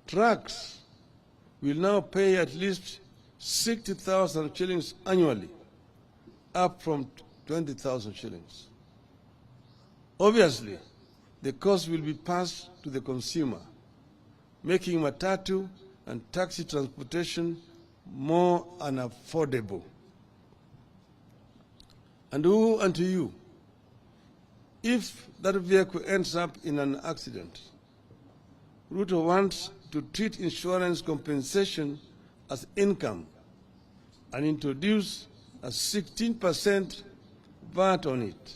Trucks will now pay at least 60,000 shillings annually, up from 20,000 shillings. Obviously, the cost will be passed to the consumer, making matatu and taxi transportation more unaffordable. And who unto you, if that vehicle ends up in an accident, Ruto wants to treat insurance compensation as income and introduce a 16% VAT on it.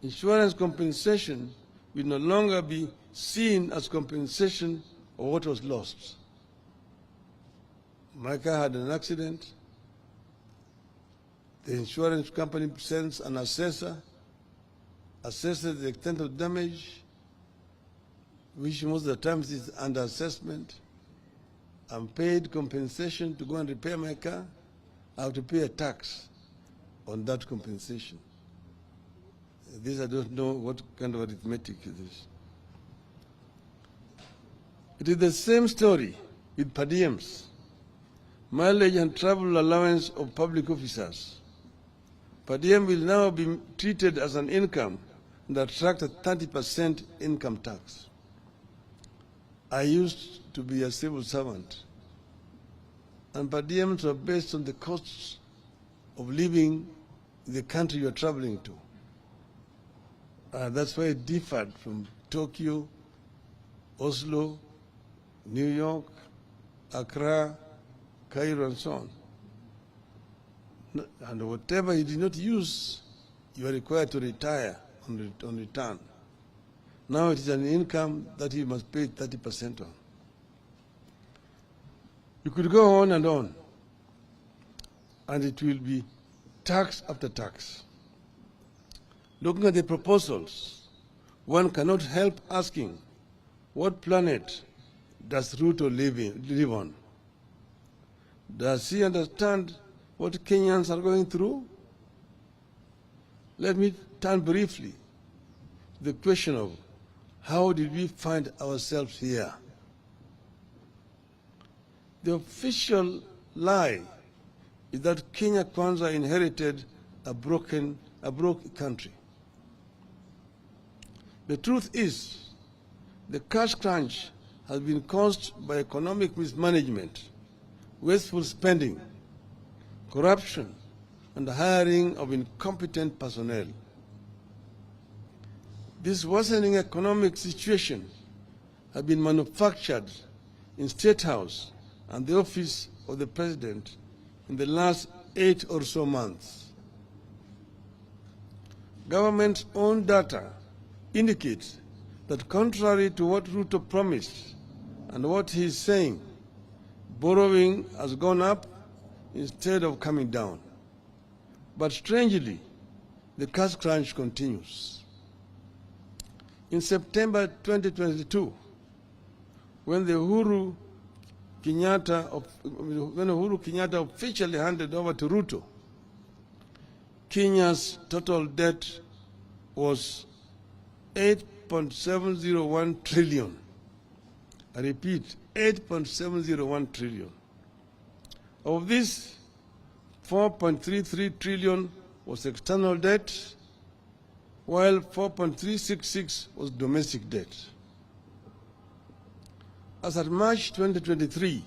Insurance compensation will no longer be seen as compensation of what was lost. My car had an accident. The insurance company sends an assessor, assesses the extent of damage, which most of the times is under assessment. I'm paid compensation to go and repair my car. I have to pay a tax on that compensation. This I don't know what kind of arithmetic it is. It is the same story with per diems, mileage and travel allowance of public officers. Per diem will now be treated as an income and attract a 30% income tax. I used to be a civil servant, and per diems are based on the costs of living in the country you are traveling to. That's why it differed from Tokyo, Oslo, New York, Accra, Cairo, and so on. And whatever you did not use, you are required to retire on return. Now it is an income that you must pay 30% on. You could go on, and it will be tax after tax. Looking at the proposals, one cannot help asking, what planet does Ruto live on? Does he understand what Kenyans are going through? Let me turn briefly to the question of how did we find ourselves here? The official lie is that Kenya Kwanza inherited a broke country. The truth is, the cash crunch has been caused by economic mismanagement, wasteful spending, corruption, and the hiring of incompetent personnel. This worsening economic situation has been manufactured in State House and the office of the President in the last 8 or so months. Government's own data indicates that contrary to what Ruto promised and what he is saying, borrowing has gone up instead of coming down. But strangely, the cash crunch continues. In September 2022, when Uhuru Kenyatta officially handed over to Ruto, Kenya's total debt was 8.701 trillion. I repeat, 8.701 trillion. Of this, 4.33 trillion was external debt, while 4.366 was domestic debt. As at March 2023,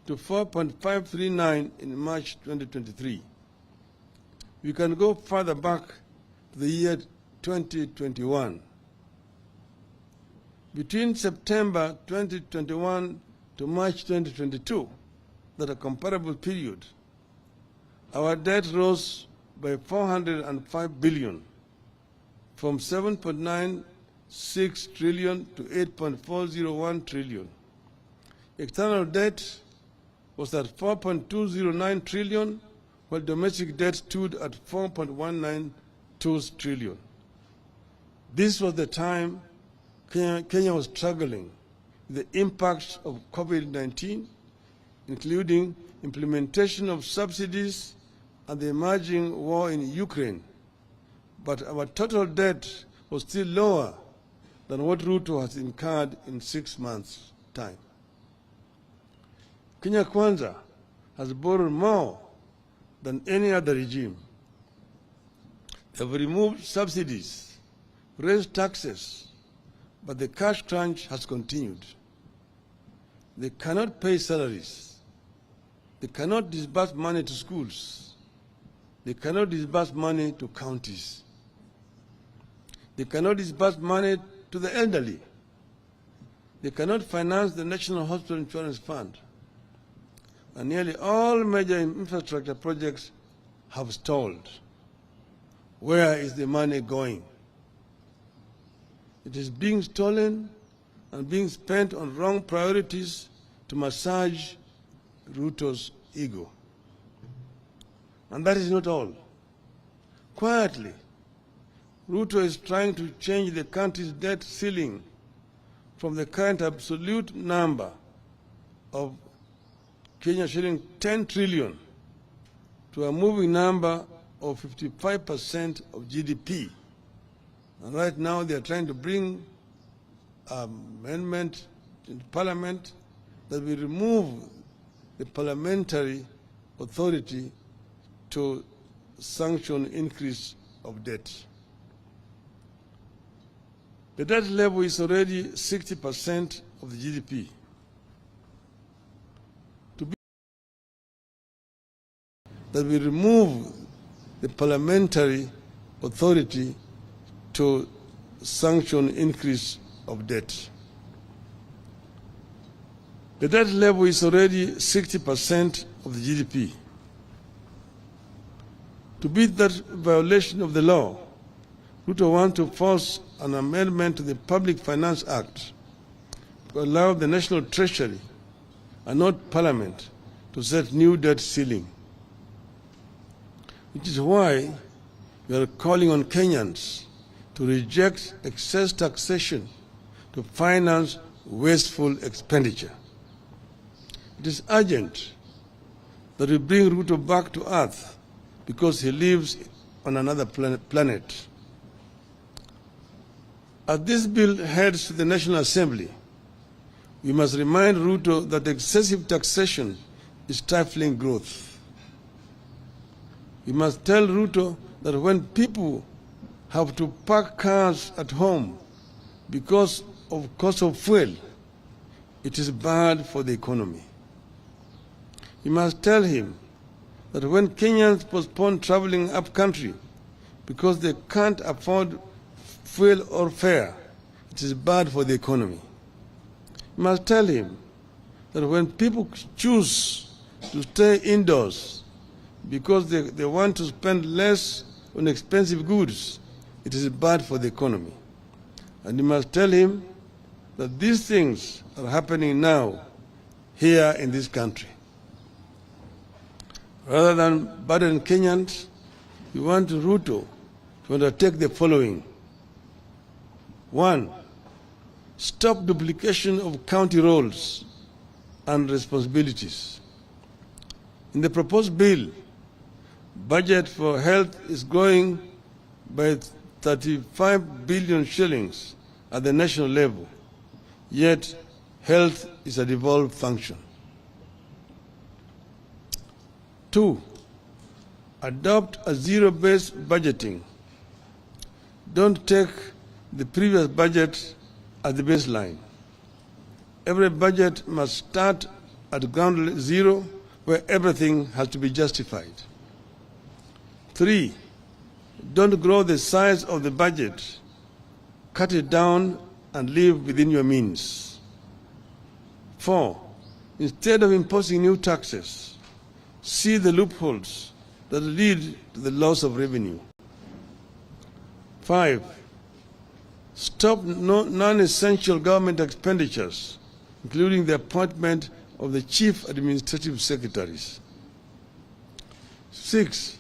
to 4.539 in March 2023. We can go further back to the year 2021. Between September 2021 to March 2022, that a comparable period, our debt rose by 405 billion, from 7.96 trillion to 8.401 trillion. External debt was at 4.209 trillion, while domestic debt stood at 4.192 trillion. This was the time Kenya was struggling with the impacts of COVID-19, including implementation of subsidies and the emerging war in Ukraine. But our total debt was still lower than what Ruto has incurred in 6 months' time. Kenya Kwanza has borrowed more than any other regime. They have removed subsidies, raised taxes, but the cash crunch has continued. They cannot pay salaries. They cannot disburse money to schools. They cannot disburse money to counties. They cannot disburse money to the elderly. They cannot finance the National Hospital Insurance Fund. And nearly all major infrastructure projects have stalled. Where is the money going? It is being stolen and being spent on wrong priorities to massage Ruto's ego. And that is not all. Quietly, Ruto is trying to change the country's debt ceiling from the current absolute number of Kenya shilling 10 trillion to a moving number of 55% of GDP. And right now they are trying to bring an amendment in Parliament that will remove the parliamentary authority to sanction increase of debt. The debt level is already 60% of the GDP. To be that we remove the parliamentary authority to sanction increase of debt. The debt level is already 60% of the GDP. To beat that violation of the law, Ruto wants to force an amendment to the Public Finance Act to allow the National Treasury and not Parliament to set new debt ceiling. Which is why we are calling on Kenyans to reject excess taxation to finance wasteful expenditure. It is urgent that we bring Ruto back to earth because he lives on another planet. As this bill heads to the National Assembly, we must remind Ruto that excessive taxation is stifling growth. We must tell Ruto that when people have to park cars at home because of cost of fuel, it is bad for the economy. We must tell him that when Kenyans postpone traveling up country because they can't afford fuel or fare, it is bad for the economy. We must tell him that when people choose to stay indoors because they want to spend less on expensive goods, it is bad for the economy. And we must tell him that these things are happening now, here in this country. Rather than burden Kenyans, we want Ruto to undertake the following. 1, stop duplication of county roles and responsibilities. In the proposed bill, budget for health is growing by 35 billion shillings at the national level, yet health is a devolved function. 2, adopt a zero-based budgeting. Don't take the previous budget as the baseline. Every budget must start at ground zero where everything has to be justified. 3, don't grow the size of the budget. Cut it down and live within your means. 4, instead of imposing new taxes, see the loopholes that lead to the loss of revenue. 5, stop non-essential government expenditures, including the appointment of the chief administrative secretaries. 6,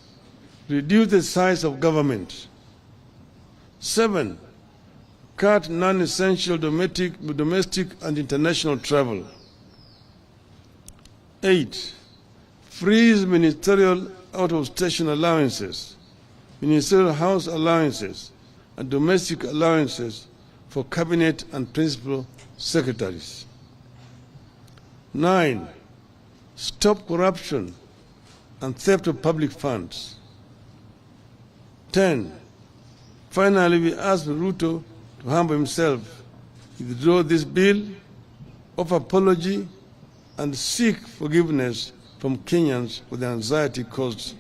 reduce the size of government. 7, cut non-essential domestic and international travel. 8, freeze ministerial out-of-station allowances, ministerial house allowances, and domestic allowances for cabinet and principal secretaries. 9, stop corruption and theft of public funds. 10, finally, we ask Ruto to humble himself, withdraw this bill, offer apology, and seek forgiveness from Kenyans for the anxiety caused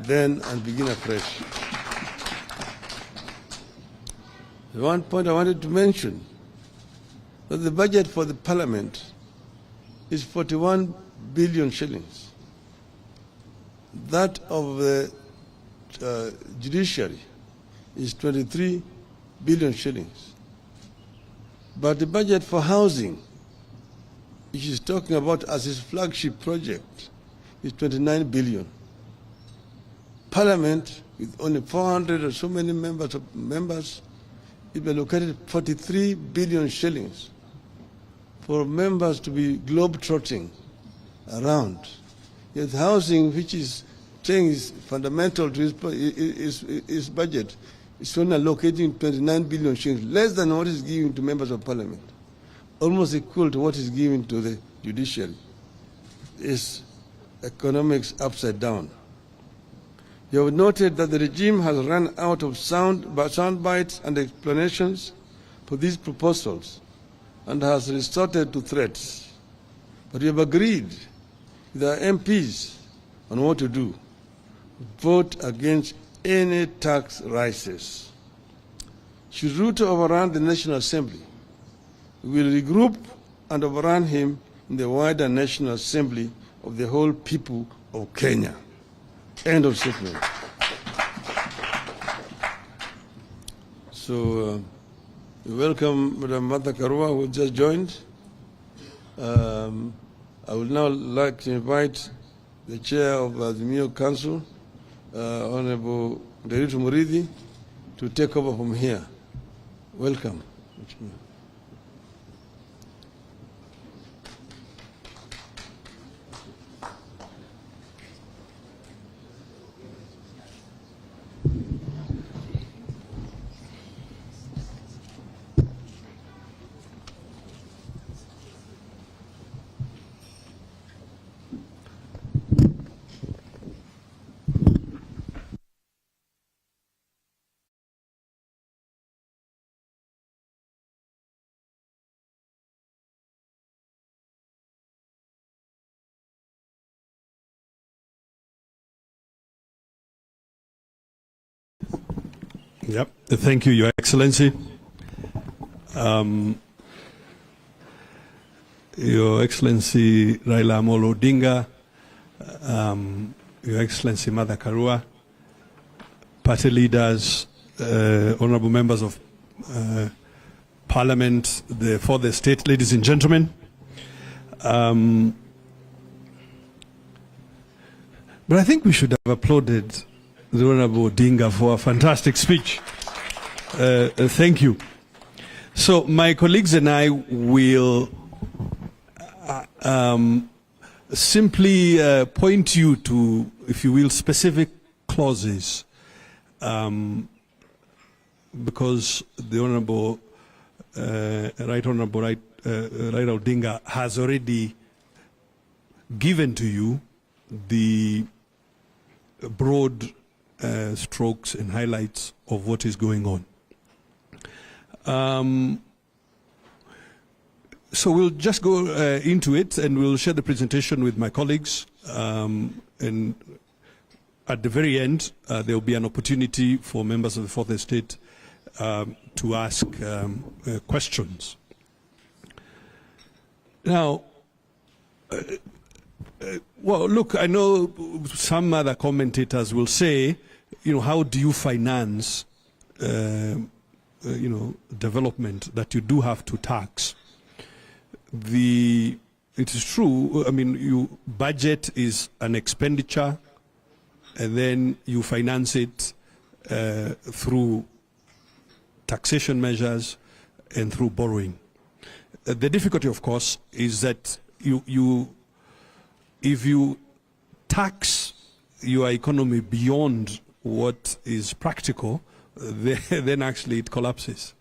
then, and begin afresh. The one point I wanted to mention, that the budget for the parliament is 41 billion shillings. That of the judiciary is 23 billion shillings. But the budget for housing, which is talking about as his flagship project, is 29 billion. Parliament, with only 400 or so many members, it allocated 43 billion shillings for members to be globe-trotting around. Yet housing, which is saying is fundamental to his budget, is only allocating 29 billion shillings, less than what is given to members of parliament, almost equal to what is given to the judiciary. Is economics upside down. You have noted that the regime has run out of sound bites and explanations for these proposals and has resorted to threats. But we have agreed with our MPs on what to do. Vote against any tax rises. Should Ruto overrun the National Assembly, we will regroup and overrun him in the wider National Assembly of the whole people of Kenya. End of statement. So, we welcome Madam Martha Karua, who just joined. I would now like to invite the chair of the Azimio Council, Honorable Nderitu Murithi, to take over from here. Welcome. Yep. Thank you, Your Excellency. Your Excellency Raila Amolo Odinga, Your Excellency Martha Karua, party leaders, honorable members of Parliament for the state, ladies and gentlemen. But I think we should have applauded the Honorable Odinga for a fantastic speech. Thank you. So my colleagues and I will simply point you to, if you will, specific clauses, because the Honorable Raila Odinga has already given to you the broad strokes and highlights of what is going on. So we'll just go into it, and we'll share the presentation with my colleagues, and at the very end, there will be an opportunity for members of the Fourth Estate to ask questions. Now, well, look, I know some other commentators will say, how do you finance, development that you do have to tax? It is true. I mean, budget is an expenditure, and then you finance it through taxation measures and through borrowing. The difficulty, of course, is that if you tax your economy beyond what is practical, then actually it collapses.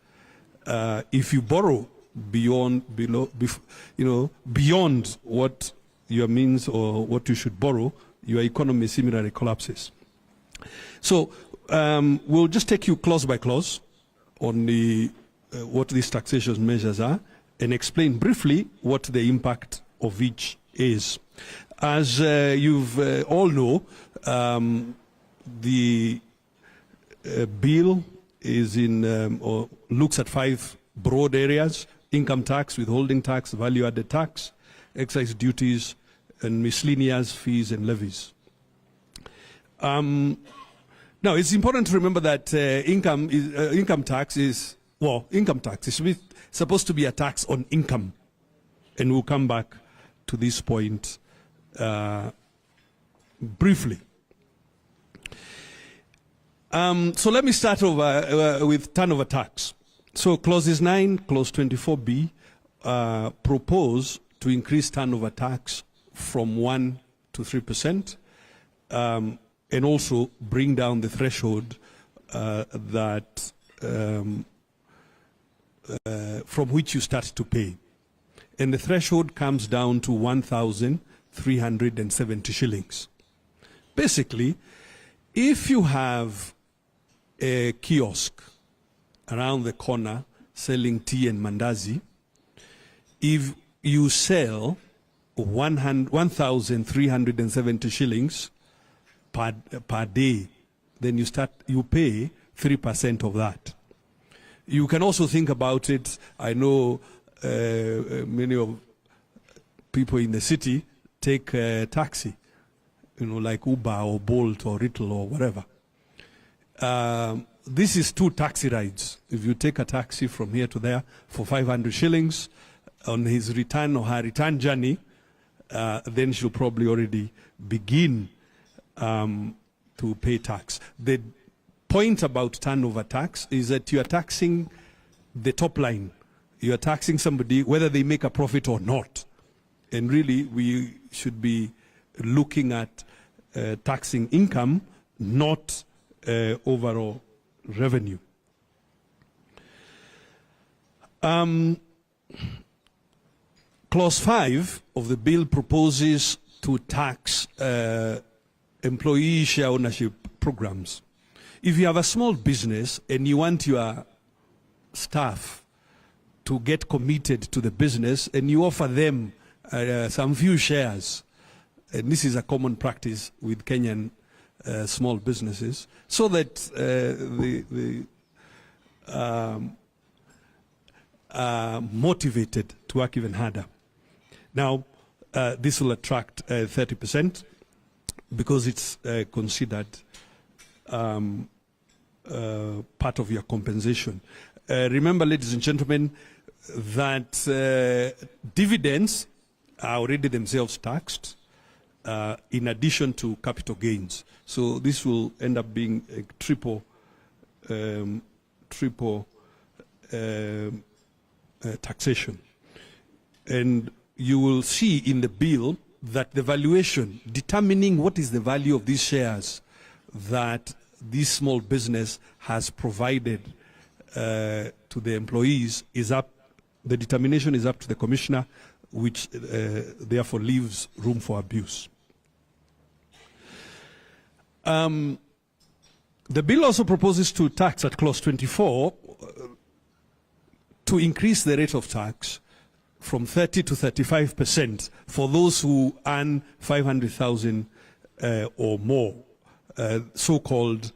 If you borrow beyond what your means or what you should borrow, your economy similarly collapses. So we'll just take you clause by clause on what these taxation measures are and explain briefly what the impact of each is. As you've all know, the bill is or looks at 5 broad areas: income tax, withholding tax, value-added tax, excise duties, and miscellaneous fees and levies. Now, it's important to remember that income tax is supposed to be a tax on income, and we'll come back to this point briefly. So let me start over with turnover tax. So clauses 9, clause 24B propose to increase turnover tax from 1% to 3%, and also bring down the threshold from which you start to pay. And the threshold comes down to 1,370 shillings. Basically, if you have a kiosk around the corner selling tea and mandazi, if you sell 1,370 shillings per day, then you pay 3% of that. You can also think about it. I know many of people in the city take a taxi, like Uber or Bolt or Rittle or whatever. This is 2 taxi rides. If you take a taxi from here to there for 500 shillings on his return or her return journey, then she'll probably already begin to pay tax. The point about turnover tax is that you are taxing the top line. You are taxing somebody whether they make a profit or not. And really, we should be looking at taxing income, not overall revenue. Clause 5 of the bill proposes to tax employee share ownership programs. If you have a small business and you want your staff to get committed to the business and you offer them some few shares, and this is a common practice with Kenyan small businesses, so that they are motivated to work even harder. Now, this will attract 30% because it's considered part of your compensation. Remember, ladies and gentlemen, that dividends are already themselves taxed in addition to capital gains. So this will end up being a triple taxation. And you will see in the bill that the valuation, determining what is the value of these shares that this small business has provided to the employees, is up. The determination is up to the commissioner, which therefore leaves room for abuse. The bill also proposes to tax at clause 24 to increase the rate of tax from 30 to 35% for those who earn 500,000 or more. so-called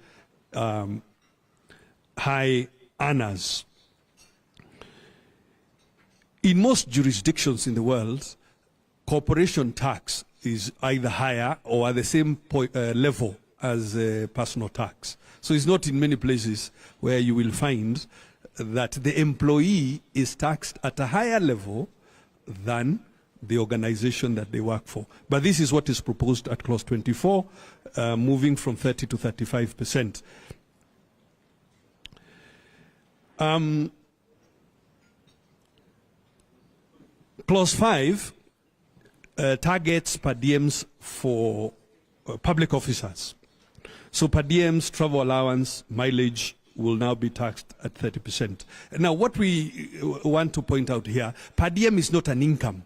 high earners. In most jurisdictions in the world, corporation tax is either higher or at the same level as personal tax. So it's not in many places where you will find that the employee is taxed at a higher level than the organization that they work for. But this is what is proposed at clause 24, moving from 30 to 35%. Clause 5 targets per diems for public officers. So per diems, travel allowance, mileage will now be taxed at 30%. Now, what we want to point out here, per diem is not an income.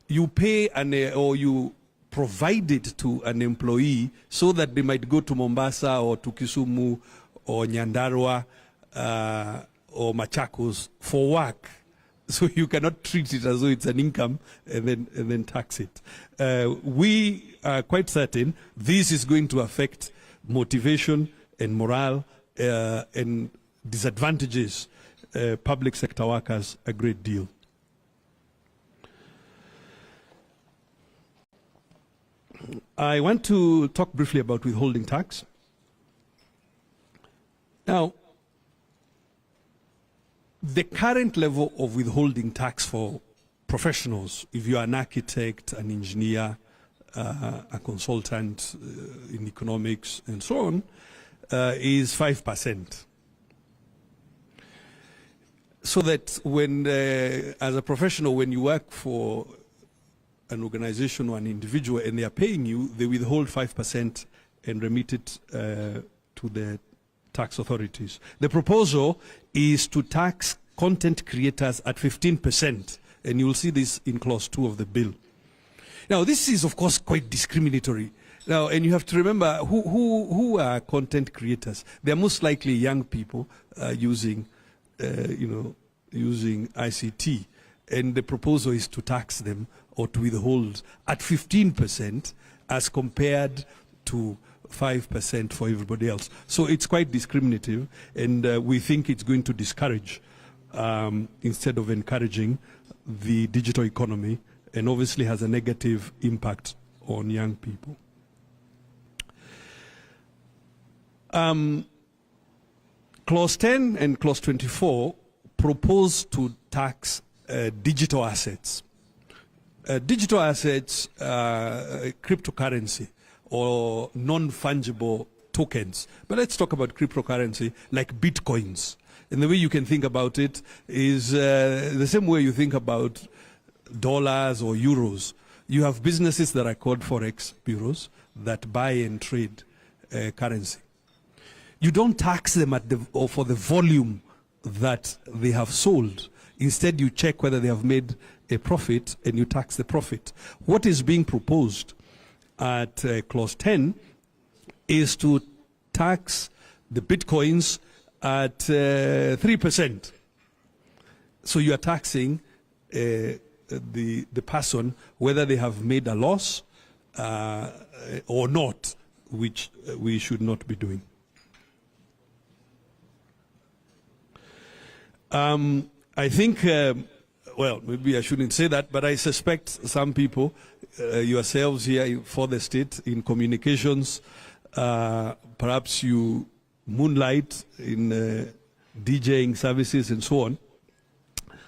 You pay or you provide it to an employee so that they might go to Mombasa or to Kisumu or Nyandarua or Machakos for work. So you cannot treat it as though it's an income and then tax it. We are quite certain this is going to affect motivation and morale and disadvantages public sector workers a great deal. I want to talk briefly about withholding tax. Now, the current level of withholding tax for professionals, if you are an architect, an engineer, a consultant in economics and so on, is 5%. So that when, as a professional, when you work for an organization or an individual and they are paying you, they withhold 5% and remit it to the tax authorities. The proposal is to tax content creators at 15%, and you will see this in clause 2 of the bill. Now, this is, of course, quite discriminatory. Now, and you have to remember who are content creators. They're most likely young people using ICT, and the proposal is to tax them or to withhold at 15% as compared to 5% for everybody else. So it's quite discriminative, and we think it's going to discourage instead of encouraging the digital economy, and obviously has a negative impact on young people. Clause 10 and clause 24 propose to tax digital assets. Digital assets, cryptocurrency or non-fungible tokens. But let's talk about cryptocurrency like bitcoins. And the way you can think about it is the same way you think about dollars or euros. You have businesses that are called forex bureaus that buy and trade currency. You don't tax them for the volume that they have sold. Instead, you check whether they have made a profit and you tax the profit. What is being proposed at clause 10 is to tax the bitcoins at 3%. So you are taxing the person whether they have made a loss or not, which we should not be doing. I think, well, maybe I shouldn't say that, but I suspect some people, yourselves here for the state in communications, perhaps you moonlight in DJing services and so on.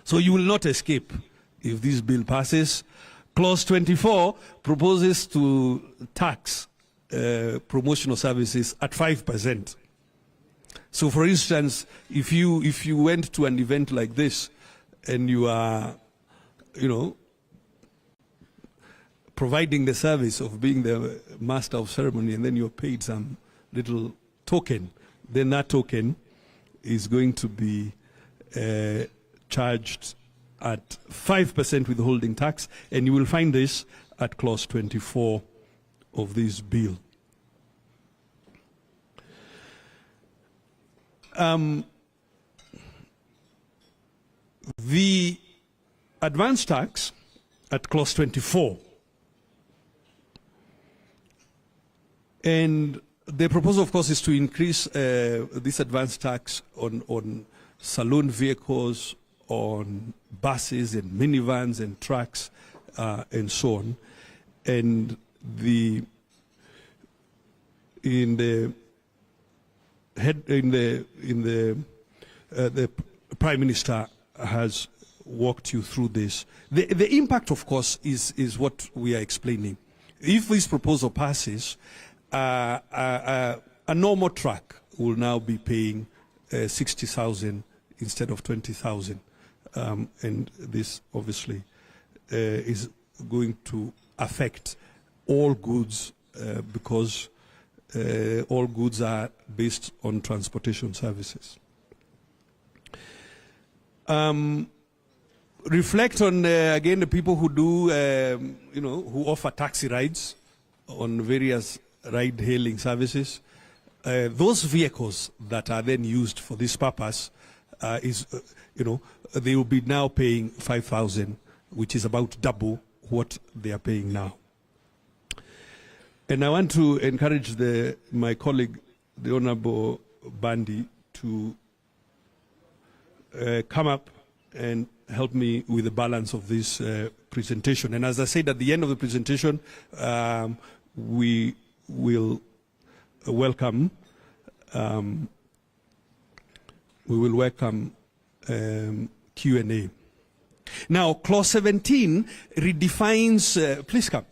So you will not escape if this bill passes. Clause 24 proposes to tax promotional services at 5%. So, for instance, if you went to an event like this and you are, providing the service of being the master of ceremony, and then you're paid some little token, then that token is going to be charged at 5% withholding tax, and you will find this at clause 24 of this bill. The advance tax at clause 24 and The proposal, of course, is to increase this advance tax on saloon vehicles, on buses and minivans and trucks, and so on. And the Prime Minister has walked you through this. The impact, of course, is what we are explaining. If this proposal passes, a normal truck will now be paying 60,000 instead of 20,000, and this obviously is going to affect all goods because all goods are based on transportation services. Reflect on again the people who do who offer taxi rides on various ride-hailing services. Those vehicles that are then used for this purpose they will be now paying 5,000, which is about double what they are paying now. And I want to encourage my colleague, the Honorable Bandi, to come up and help me with the balance of this presentation. And as I said at the end of the presentation, we will welcome Q&A. Now, Clause 17 redefines, please come.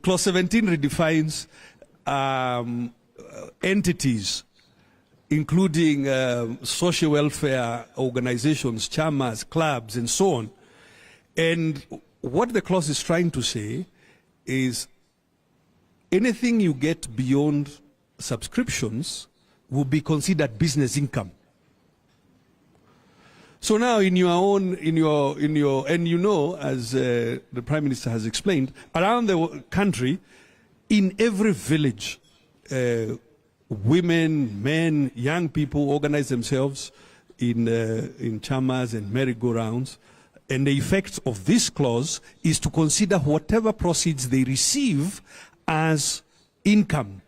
Clause 17 redefines entities, including social welfare organizations, chamas, clubs, and so on. And what the clause is trying to say is anything you get beyond subscriptions will be considered business income. So now in your, and as the Prime Minister has explained, around the country, in every village, women, men, young people organize themselves in chamas and merry-go-rounds. And the effect of this clause is to consider whatever proceeds they receive as income.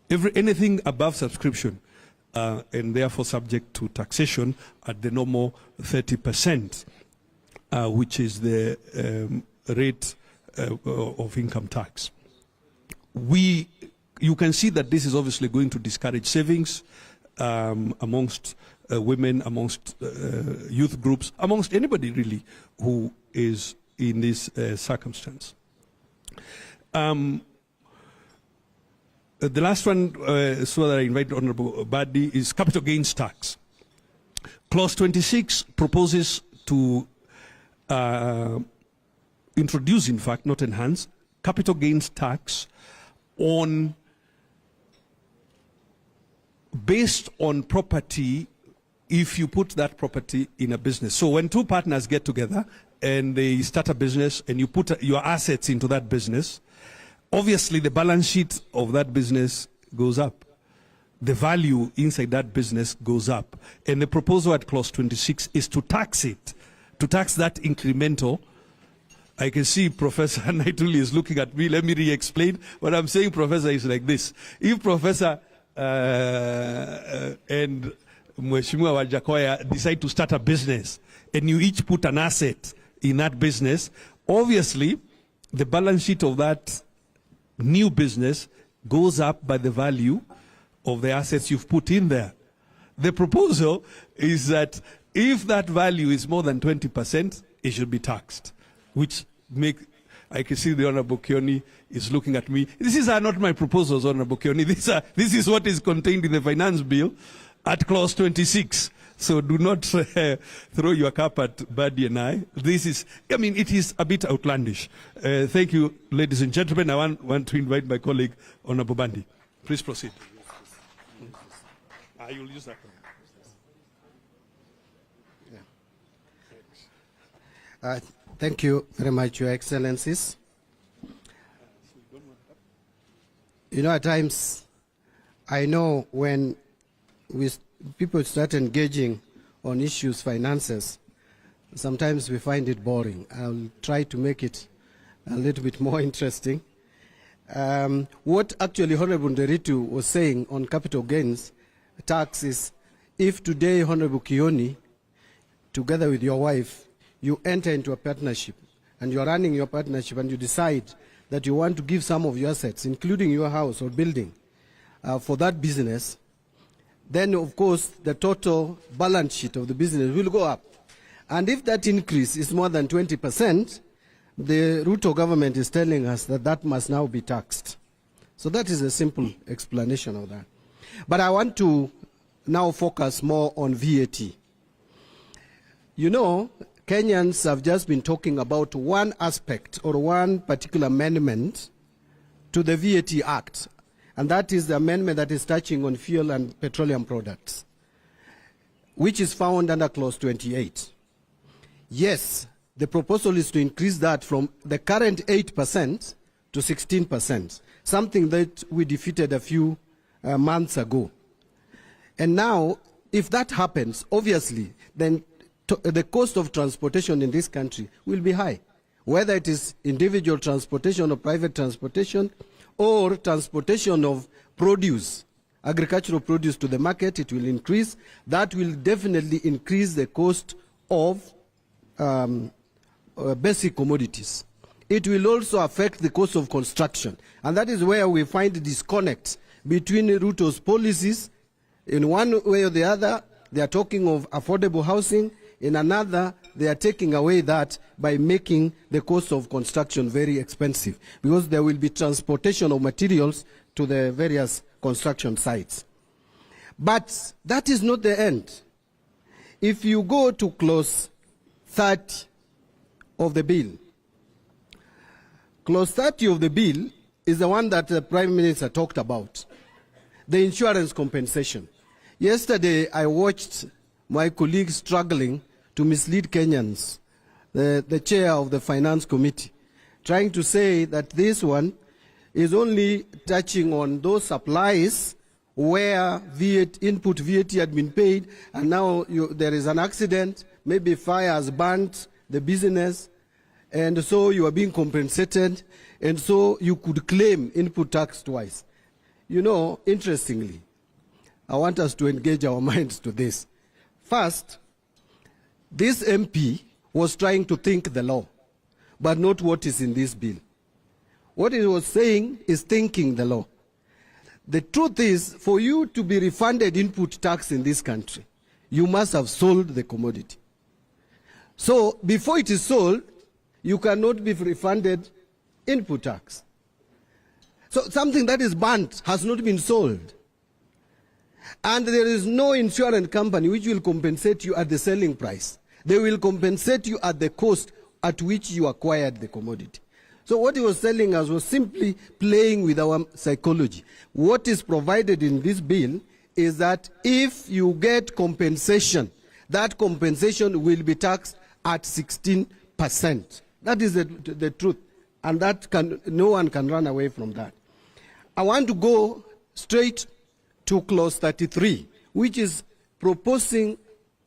Anything above subscription. And therefore subject to taxation at the normal 30%, which is the rate of income tax. You can see that this is obviously going to discourage savings amongst women, amongst youth groups, amongst anybody really who is in this circumstance. The last one, so that I invite Honorable Badi, is capital gains tax. Clause 26 proposes to introduce, in fact, not enhance, capital gains tax based on property if you put that property in a business. So when two partners get together and they start a business and you put your assets into that business, obviously the balance sheet of that business goes up. The value inside that business goes up. And the proposal at Clause 26 is to tax it, to tax that incremental. I can see Professor Naituli is looking at me. Let me re-explain. What I'm saying, Professor, is like this. If Professor and Mheshimiwa Wajakoya decide to start a business and you each put an asset in that business, obviously the balance sheet of that new business goes up by the value of the assets you've put in there. The proposal is that if that value is more than 20%, it should be taxed, which I can see the Honorable Kioni is looking at me. These are not my proposals, Honorable Kioni. This is what is contained in the finance bill at Clause 26. So do not throw your cap at Badi and I. This is, it is a bit outlandish. Thank you, ladies and gentlemen. I want to invite my colleague, Honorable Bandi. Please proceed. You'll use that one. Thank you very much, Your Excellencies. At times, I know when people start engaging on issues, finances, sometimes we find it boring. I'll try to make it a little bit more interesting. What actually Honorable Nderitu was saying on capital gains tax is, if today, Honorable Kioni, together with your wife, you enter into a partnership and you're running your partnership and you decide that you want to give some of your assets, including your house or building, for that business, then of course the total balance sheet of the business will go up. And if that increase is more than 20%, the Ruto government is telling us that that must now be taxed. So that is a simple explanation of that. But I want to now focus more on VAT. You know, Kenyans have just been talking about one aspect or one particular amendment to the VAT Act, and that is the amendment that is touching on fuel and petroleum products, which is found under Clause 28. Yes, the proposal is to increase that from the current 8% to 16%, something that we defeated a few months ago. And now, if that happens, obviously, then the cost of transportation in this country will be high, whether it is individual transportation or private transportation or transportation of produce, agricultural produce to the market. It will increase. That will definitely increase the cost of basic commodities. It will also affect the cost of construction, and that is where we find the disconnect between Ruto's policies. In one way or the other, they are talking of affordable housing. In another, they are taking away that by making the cost of construction very expensive, because there will be transportation of materials to the various construction sites. But that is not the end. If you go to Clause 30 of the bill, Clause 30 of the bill is the one that the Prime Minister talked about, the insurance compensation. Yesterday, I watched my colleagues struggling to mislead Kenyans, the chair of the Finance Committee, trying to say that this one is only touching on those supplies where input VAT had been paid, and now there is an accident, maybe fire has burnt the business, and so you are being compensated, and so you could claim input tax twice. You know, interestingly, I want us to engage our minds to this. First, this MP was trying to think the law, but not what is in this bill. What he was saying is thinking the law. The truth is, for you to be refunded input tax in this country, you must have sold the commodity. So before it is sold, you cannot be refunded input tax. So something that is burnt has not been sold. And there is no insurance company which will compensate you at the selling price. They will compensate you at the cost at which you acquired the commodity. So what he was telling us was simply playing with our psychology. What is provided in this bill is that if you get compensation, that compensation will be taxed at 16%. That is the truth, and that no one can run away from that. I want to go straight to Clause 33, which is proposing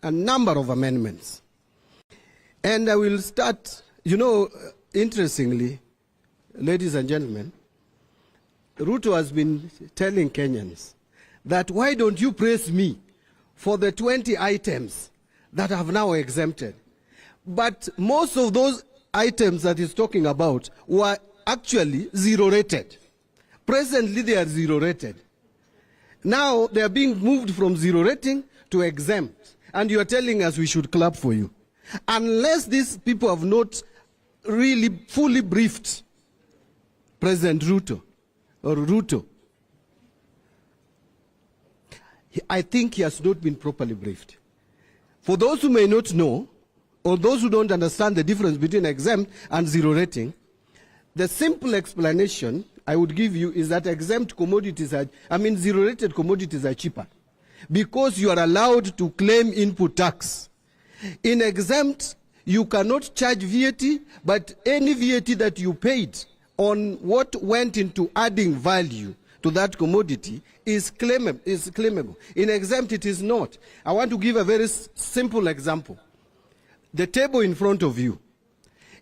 a number of amendments. And I will start, you know, interestingly, ladies and gentlemen, Ruto has been telling Kenyans that why don't you praise me for the 20 items that have now exempted? But most of those items that he's talking about were actually zero-rated. Presently, they are zero-rated. Now, they are being moved from zero rating to exempt. And you are telling us we should clap for you. Unless these people have not really fully briefed President Ruto, I think he has not been properly briefed. For those who may not know, or those who don't understand the difference between exempt and zero rating, the simple explanation I would give you is that exempt commodities zero-rated commodities are cheaper because you are allowed to claim input tax. In exempt, you cannot charge VAT, but any VAT that you paid on what went into adding value to that commodity is claimable. In exempt, it is not. I want to give a very simple example. The table in front of you,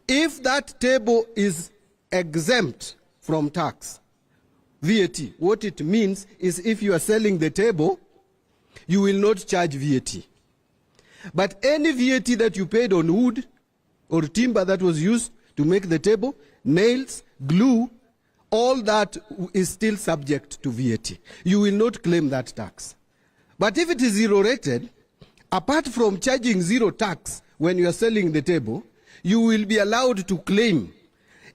if that table is exempt from tax, VAT. What it means is if you are selling the table, you will not charge VAT. But any VAT that you paid on wood or timber that was used to make the table, nails, glue, all that is still subject to VAT. You will not claim that tax. But if it is zero rated, apart from charging zero tax when you are selling the table, you will be allowed to claim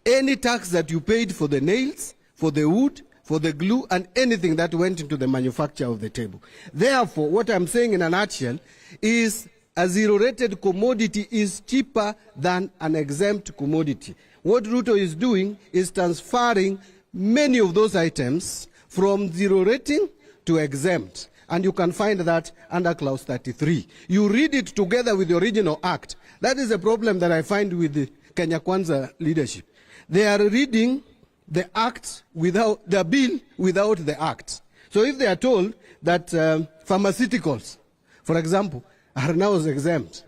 any tax that you paid for the nails, for the wood, for the glue, and anything that went into the manufacture of the table. Therefore, what I'm saying in a nutshell is a zero-rated commodity is cheaper than an exempt commodity. What Ruto is doing is transferring many of those items from zero rating to exempt. And you can find that under clause 33. You read it together with the original act. That is a problem that I find with the Kenya Kwanza leadership. They are reading the act without the bill without the act. So if they are told that pharmaceuticals, for example, are now exempt,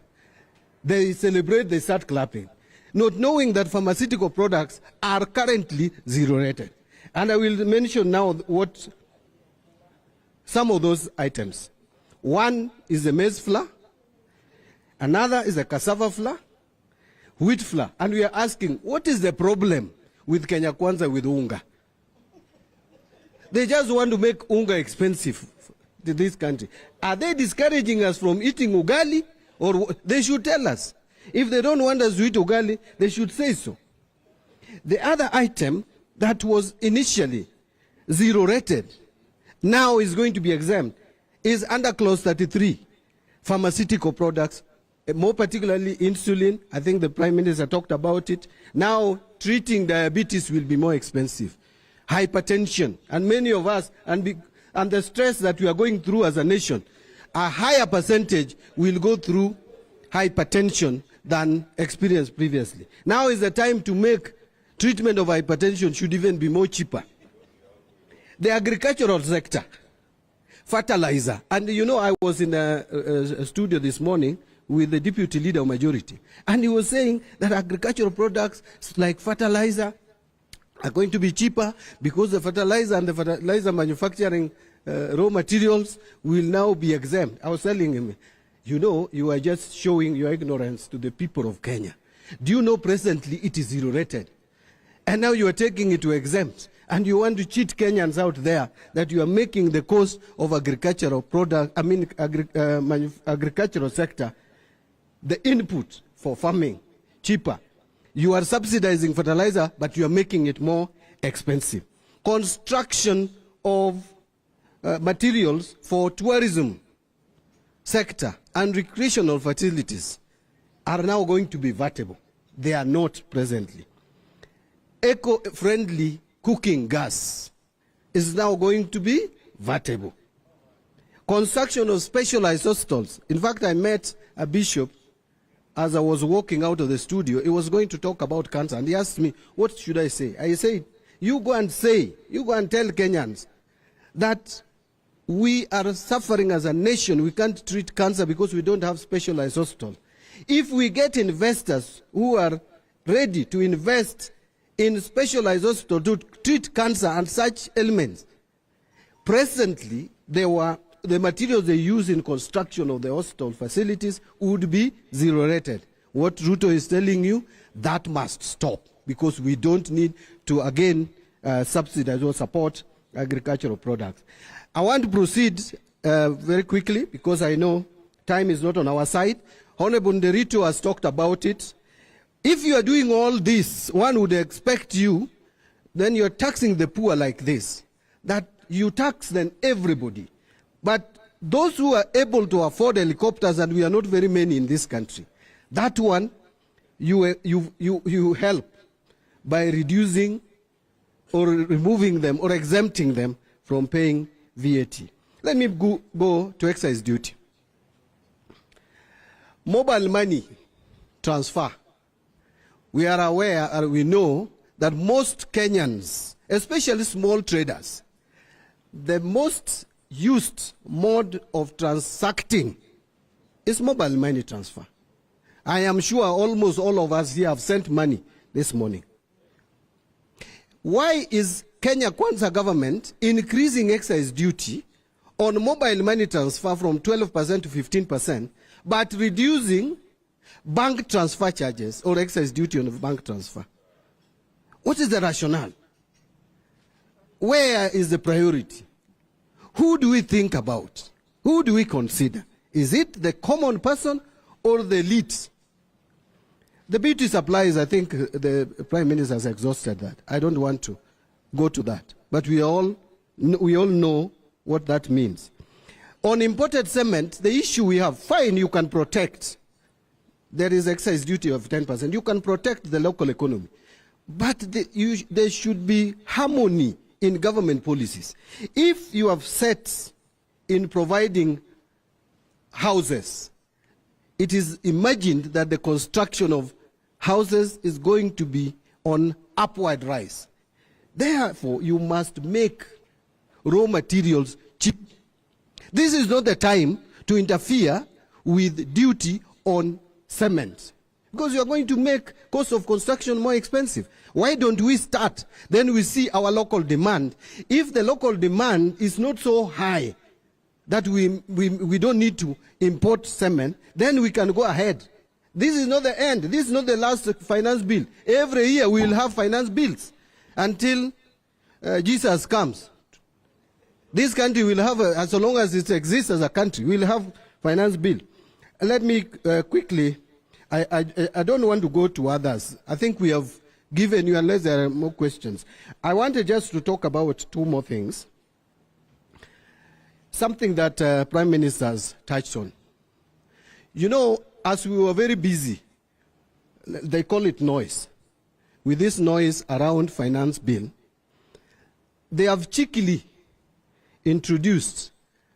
they celebrate, they start clapping, not knowing that pharmaceutical products are currently zero rated. And I will mention now what some of those items. One is the maize flour, another is the cassava flour, wheat flour. And we are asking, what is the problem with Kenya Kwanza with unga? They just want to make unga expensive to this country. Are they discouraging us from eating ugali? Or they should tell us. If they don't want us to eat ugali, they should say so. The other item that was initially zero rated, now is going to be exempt, is under clause 33, pharmaceutical products, more particularly insulin. I think the Prime Minister talked about it. Now treating diabetes will be more expensive. Hypertension, and many of us, and the stress that we are going through as a nation, a higher percentage will go through hypertension than experienced previously. Now is the time to make treatment of hypertension should even be more cheaper. The agricultural sector, fertilizer, and you know I was in a studio this morning with the deputy leader of majority, and he was saying that agricultural products like fertilizer are going to be cheaper because the fertilizer and the fertilizer manufacturing raw materials will now be exempt. I was telling him, you know, you are just showing your ignorance to the people of Kenya. Do you know presently it is zero rated? And now you are taking it to exempt. And you want to cheat Kenyans out there that you are making the cost of agricultural product, agricultural sector, the input for farming, cheaper. You are subsidizing fertilizer, but you are making it more expensive. Construction of materials for tourism sector and recreational facilities are now going to be vatable. They are not presently. Eco-friendly cooking gas is now going to be vatable. Construction of specialized hospitals. In fact, I met a bishop as I was walking out of the studio. He was going to talk about cancer, and he asked me, what should I say? I said, you go and tell Kenyans that we are suffering as a nation. We can't treat cancer because we don't have specialized hospitals. If we get investors who are ready to invest in specialized hospital to treat cancer and such ailments, presently the materials they use in construction of the hospital facilities would be zero rated. What Ruto is telling you, that must stop, because we don't need to again subsidize or support agricultural products. I want to proceed very quickly because I know time is not on our side. Honorable Nderito has talked about it. If you are doing all this, one would expect you, then you're taxing the poor like this, that you tax then everybody. But those who are able to afford helicopters, and we are not very many in this country, that one you help by reducing or removing them or exempting them from paying VAT. Let me go to excise duty. Mobile money transfer. We are aware and we know that most Kenyans, especially small traders, the most used mode of transacting is mobile money transfer. I am sure almost all of us here have sent money this morning. Why is Kenya Kwanza government increasing excise duty on mobile money transfer from 12% to 15%, but reducing bank transfer charges or excise duty on bank transfer. What is the rationale? Where is the priority? Who do we think about? Who do we consider? Is it the common person or the elite? The beauty supplies, I think the Prime Minister has exhausted that. I don't want to go to that. But we all know what that means. On imported cement, the issue we have, fine, you can protect. There is excise duty of 10%. You can protect the local economy. But there should be harmony in government policies. If you have set in providing houses, it is imagined that the construction of houses is going to be on upward rise. Therefore, you must make raw materials cheap. This is not the time to interfere with duty on cement, because you are going to make cost of construction more expensive. Why don't we start? Then we see our local demand. If the local demand is not so high that we don't need to import cement, then we can go ahead. This is not the end. This is not the last finance bill. Every year we will have finance bills until Jesus comes. This country will have, as long as it exists as a country, we will have finance bill. Let me quickly, I don't want to go to others. I think we have given you, unless there are more questions. I wanted just to talk about two more things. Something that Prime Minister has touched on. You know, as we were very busy, they call it noise. With this noise around finance bill, they have cheekily introduced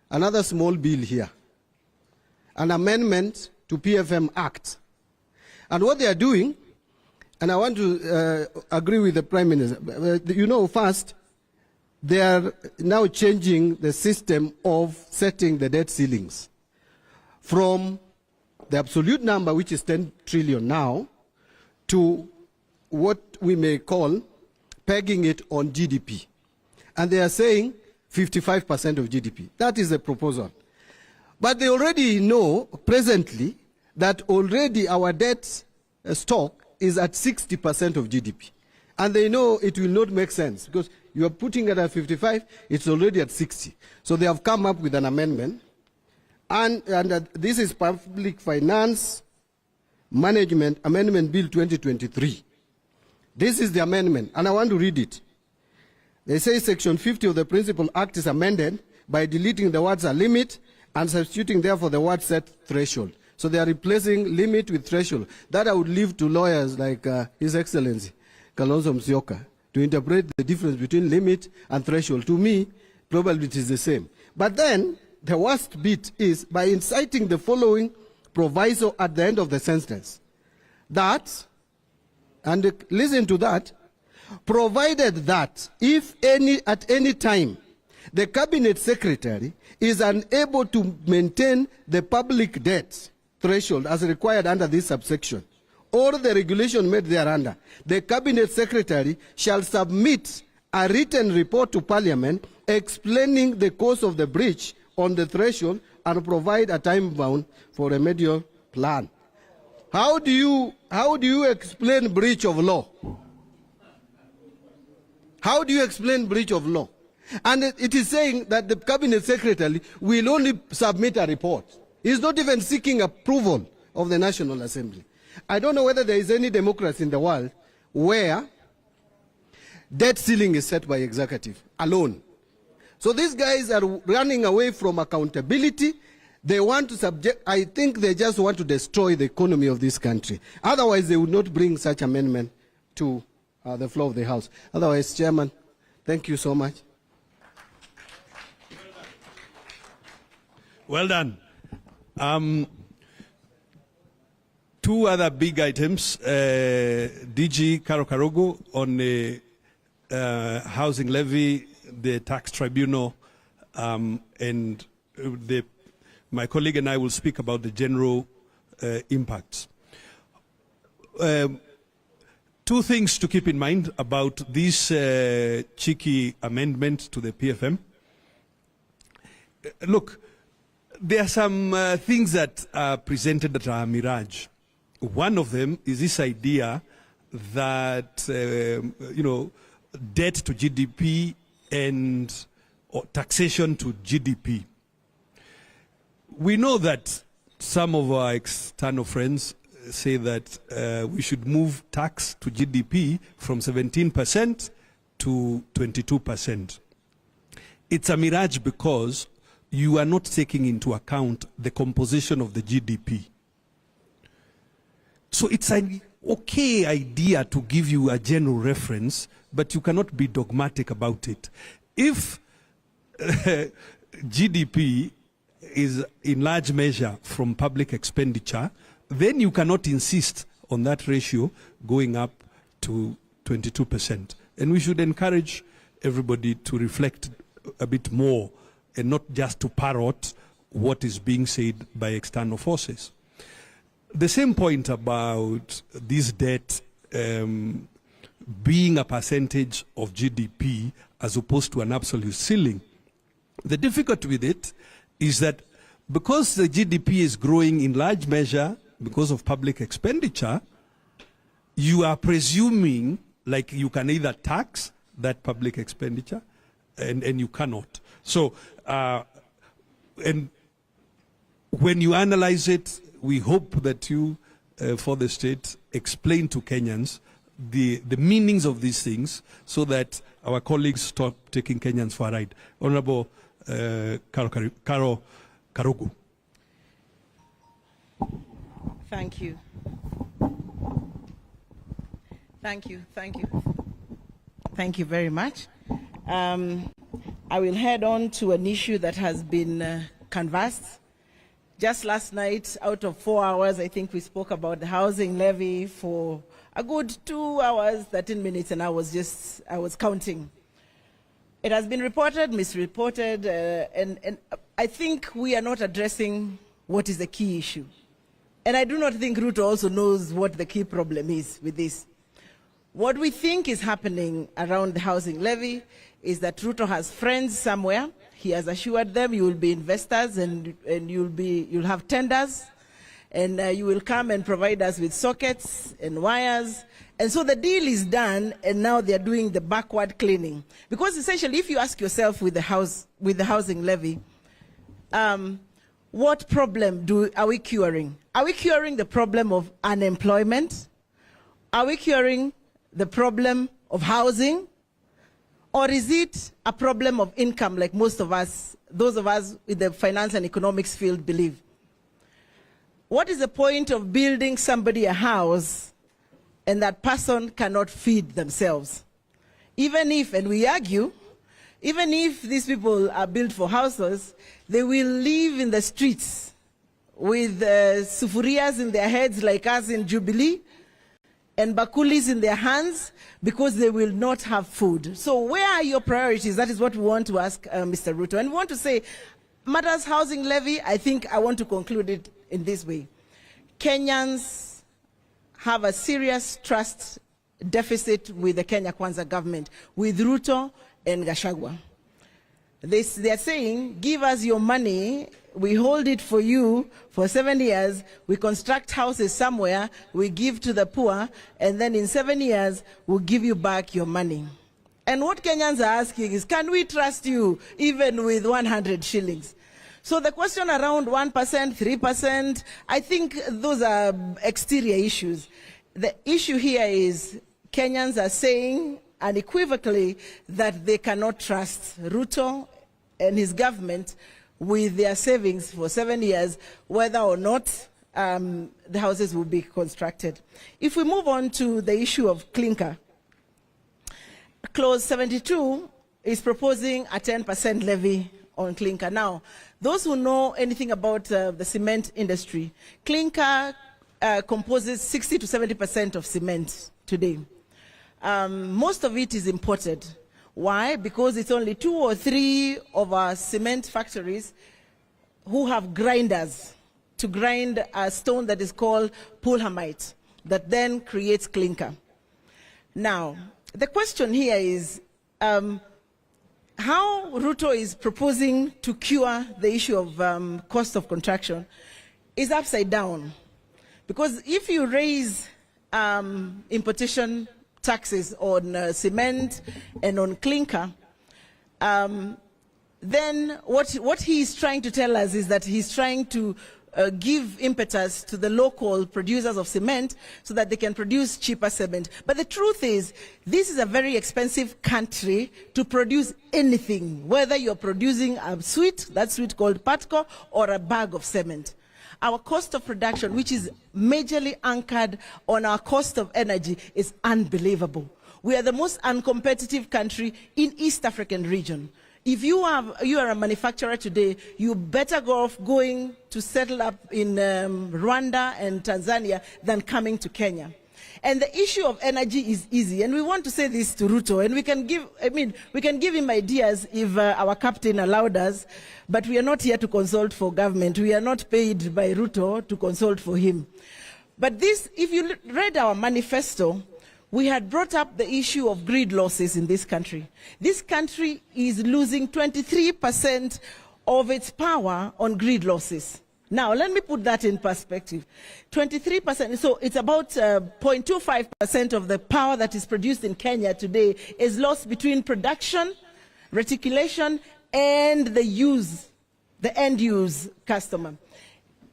another small bill here, an amendment to PFM Act. And what they are doing, and I want to agree with the Prime Minister, you know, first, they are now changing the system of setting the debt ceilings from the absolute number, which is 10 trillion now, to what we may call pegging it on GDP. And they are saying 55% of GDP. That is the proposal. But they already know presently that already our debt stock is at 60% of GDP. And they know it will not make sense because you are putting it at 55, it's already at 60. So they have come up with an amendment. And this is Public Finance Management Amendment Bill 2023. This is the amendment, and I want to read it. They say Section 50 of the Principal Act is amended by deleting the words "a limit" and substituting therefore the word "set threshold." So they are replacing limit with threshold. That I would leave to lawyers like His Excellency Kalonzo Musyoka to interpret the difference between limit and threshold. To me, probably it is the same. But then, the worst bit is by inciting the following proviso at the end of the sentence. That, and listen to that, provided that if at any time the Cabinet Secretary is unable to maintain the public debt threshold as required under this subsection, or the regulation made thereunder, the Cabinet Secretary shall submit a written report to Parliament explaining the cause of the breach on the threshold and provide a time bound for a remedial plan. How do you explain breach of law? How do you explain breach of law? And it is saying that the Cabinet Secretary will only submit a report. He's not even seeking approval of the National Assembly. I don't know whether there is any democracy in the world where debt ceiling is set by executive alone. So these guys are running away from accountability. They want to I think they just want to destroy the economy of this country. Otherwise, they would not bring such amendment to the floor of the House. Otherwise, Chairman, thank you so much. Well done. Two other big items. DG Karo Karogo on the housing levy, the tax tribunal, and my colleague and I will speak about the general impacts. To two things to keep in mind about this cheeky amendment to the PFM. Look, there are some things that are presented that are mirage. One of them is this idea that, debt to GDP and taxation to GDP. We know that some of our external friends say that we should move tax to GDP from 17% to 22%. It's a mirage because you are not taking into account the composition of the GDP. So it's an okay idea to give you a general reference, but you cannot be dogmatic about it. If GDP is in large measure from public expenditure, then you cannot insist on that ratio going up to 22%. And we should encourage everybody to reflect a bit more and not just to parrot what is being said by external forces. The same point about this debt being a percentage of GDP as opposed to an absolute ceiling. The difficulty with it is that because the GDP is growing in large measure because of public expenditure, you are presuming like you can either tax that public expenditure and you cannot. So, and when you analyze it, we hope that you, for the state, explain to Kenyans the meanings of these things so that our colleagues stop taking Kenyans for a ride. Honorable Karo Karugu. Thank you. Thank you. Thank you. Thank you very much. I will head on to an issue that has been canvassed. Just last night, out of 4 hours, I think we spoke about the housing levy for a good 2 hours, 13 minutes, and I was counting. It has been reported, misreported, and I think we are not addressing what is the key issue. And I do not think Ruto also knows what the key problem is with this. What we think is happening around the housing levy is that Ruto has friends somewhere. He has assured them you will be investors and you'll have tenders and you will come and provide us with sockets and wires. And so the deal is done, and now they're doing the backward cleaning. Because essentially, if you ask yourself with the housing levy, what problem are we curing? Are we curing the problem of unemployment? Are we curing the problem of housing? Or is it a problem of income like most of us, those of us in the finance and economics field believe? What is the point of building somebody a house and that person cannot feed themselves? Even if, and we argue, even if these people are built for houses, they will live in the streets with sufurias in their heads like us in Jubilee and bakulis in their hands because they will not have food. So where are your priorities? That is what we want to ask Mr. Ruto. And we want to say, matters housing levy, I think I want to conclude it in this way. Kenyans have a serious trust deficit with the Kenya Kwanza government, with Ruto and Gachagua. They are saying, give us your money, we hold it for you for 7 years, we construct houses somewhere, we give to the poor, and then in 7 years, we'll give you back your money. And what Kenyans are asking is, can we trust you even with 100 shillings? So the question around 1%, 3%, I think those are exterior issues. The issue here is Kenyans are saying unequivocally that they cannot trust Ruto and his government with their savings for 7 years, whether or not the houses will be constructed. If we move on to the issue of clinker, Clause 72 is proposing a 10% levy on clinker. Now, those who know anything about the cement industry, clinker composes 60 to 70% of cement today. Most of it is imported. Why? Because it's only 2 or 3 of our cement factories who have grinders to grind a stone that is called pulhamite that then creates clinker. Now, the question here is how Ruto is proposing to cure the issue of cost of contraction is upside down. Because if you raise importation taxes on cement and on clinker, then what he is trying to tell us is that he's trying to give impetus to the local producers of cement so that they can produce cheaper cement. But the truth is, this is a very expensive country to produce anything, whether you're producing a sweet, that sweet called patco, or a bag of cement. Our cost of production, which is majorly anchored on our cost of energy, is unbelievable. We are the most uncompetitive country in East African region. If you are a manufacturer today, you better go off going to settle up in Rwanda and Tanzania than coming to Kenya. And the issue of energy is easy, and we want to say this to Ruto, and we can give him ideas if our captain allowed us, but we are not here to consult for government. We are not paid by Ruto to consult for him. But this, if you read our manifesto, we had brought up the issue of grid losses in this country. This country is losing 23% of its power on grid losses. Now, let me put that in perspective. 23%, so it's about 0.25% of the power that is produced in Kenya today is lost between production, reticulation, and the end-use customer.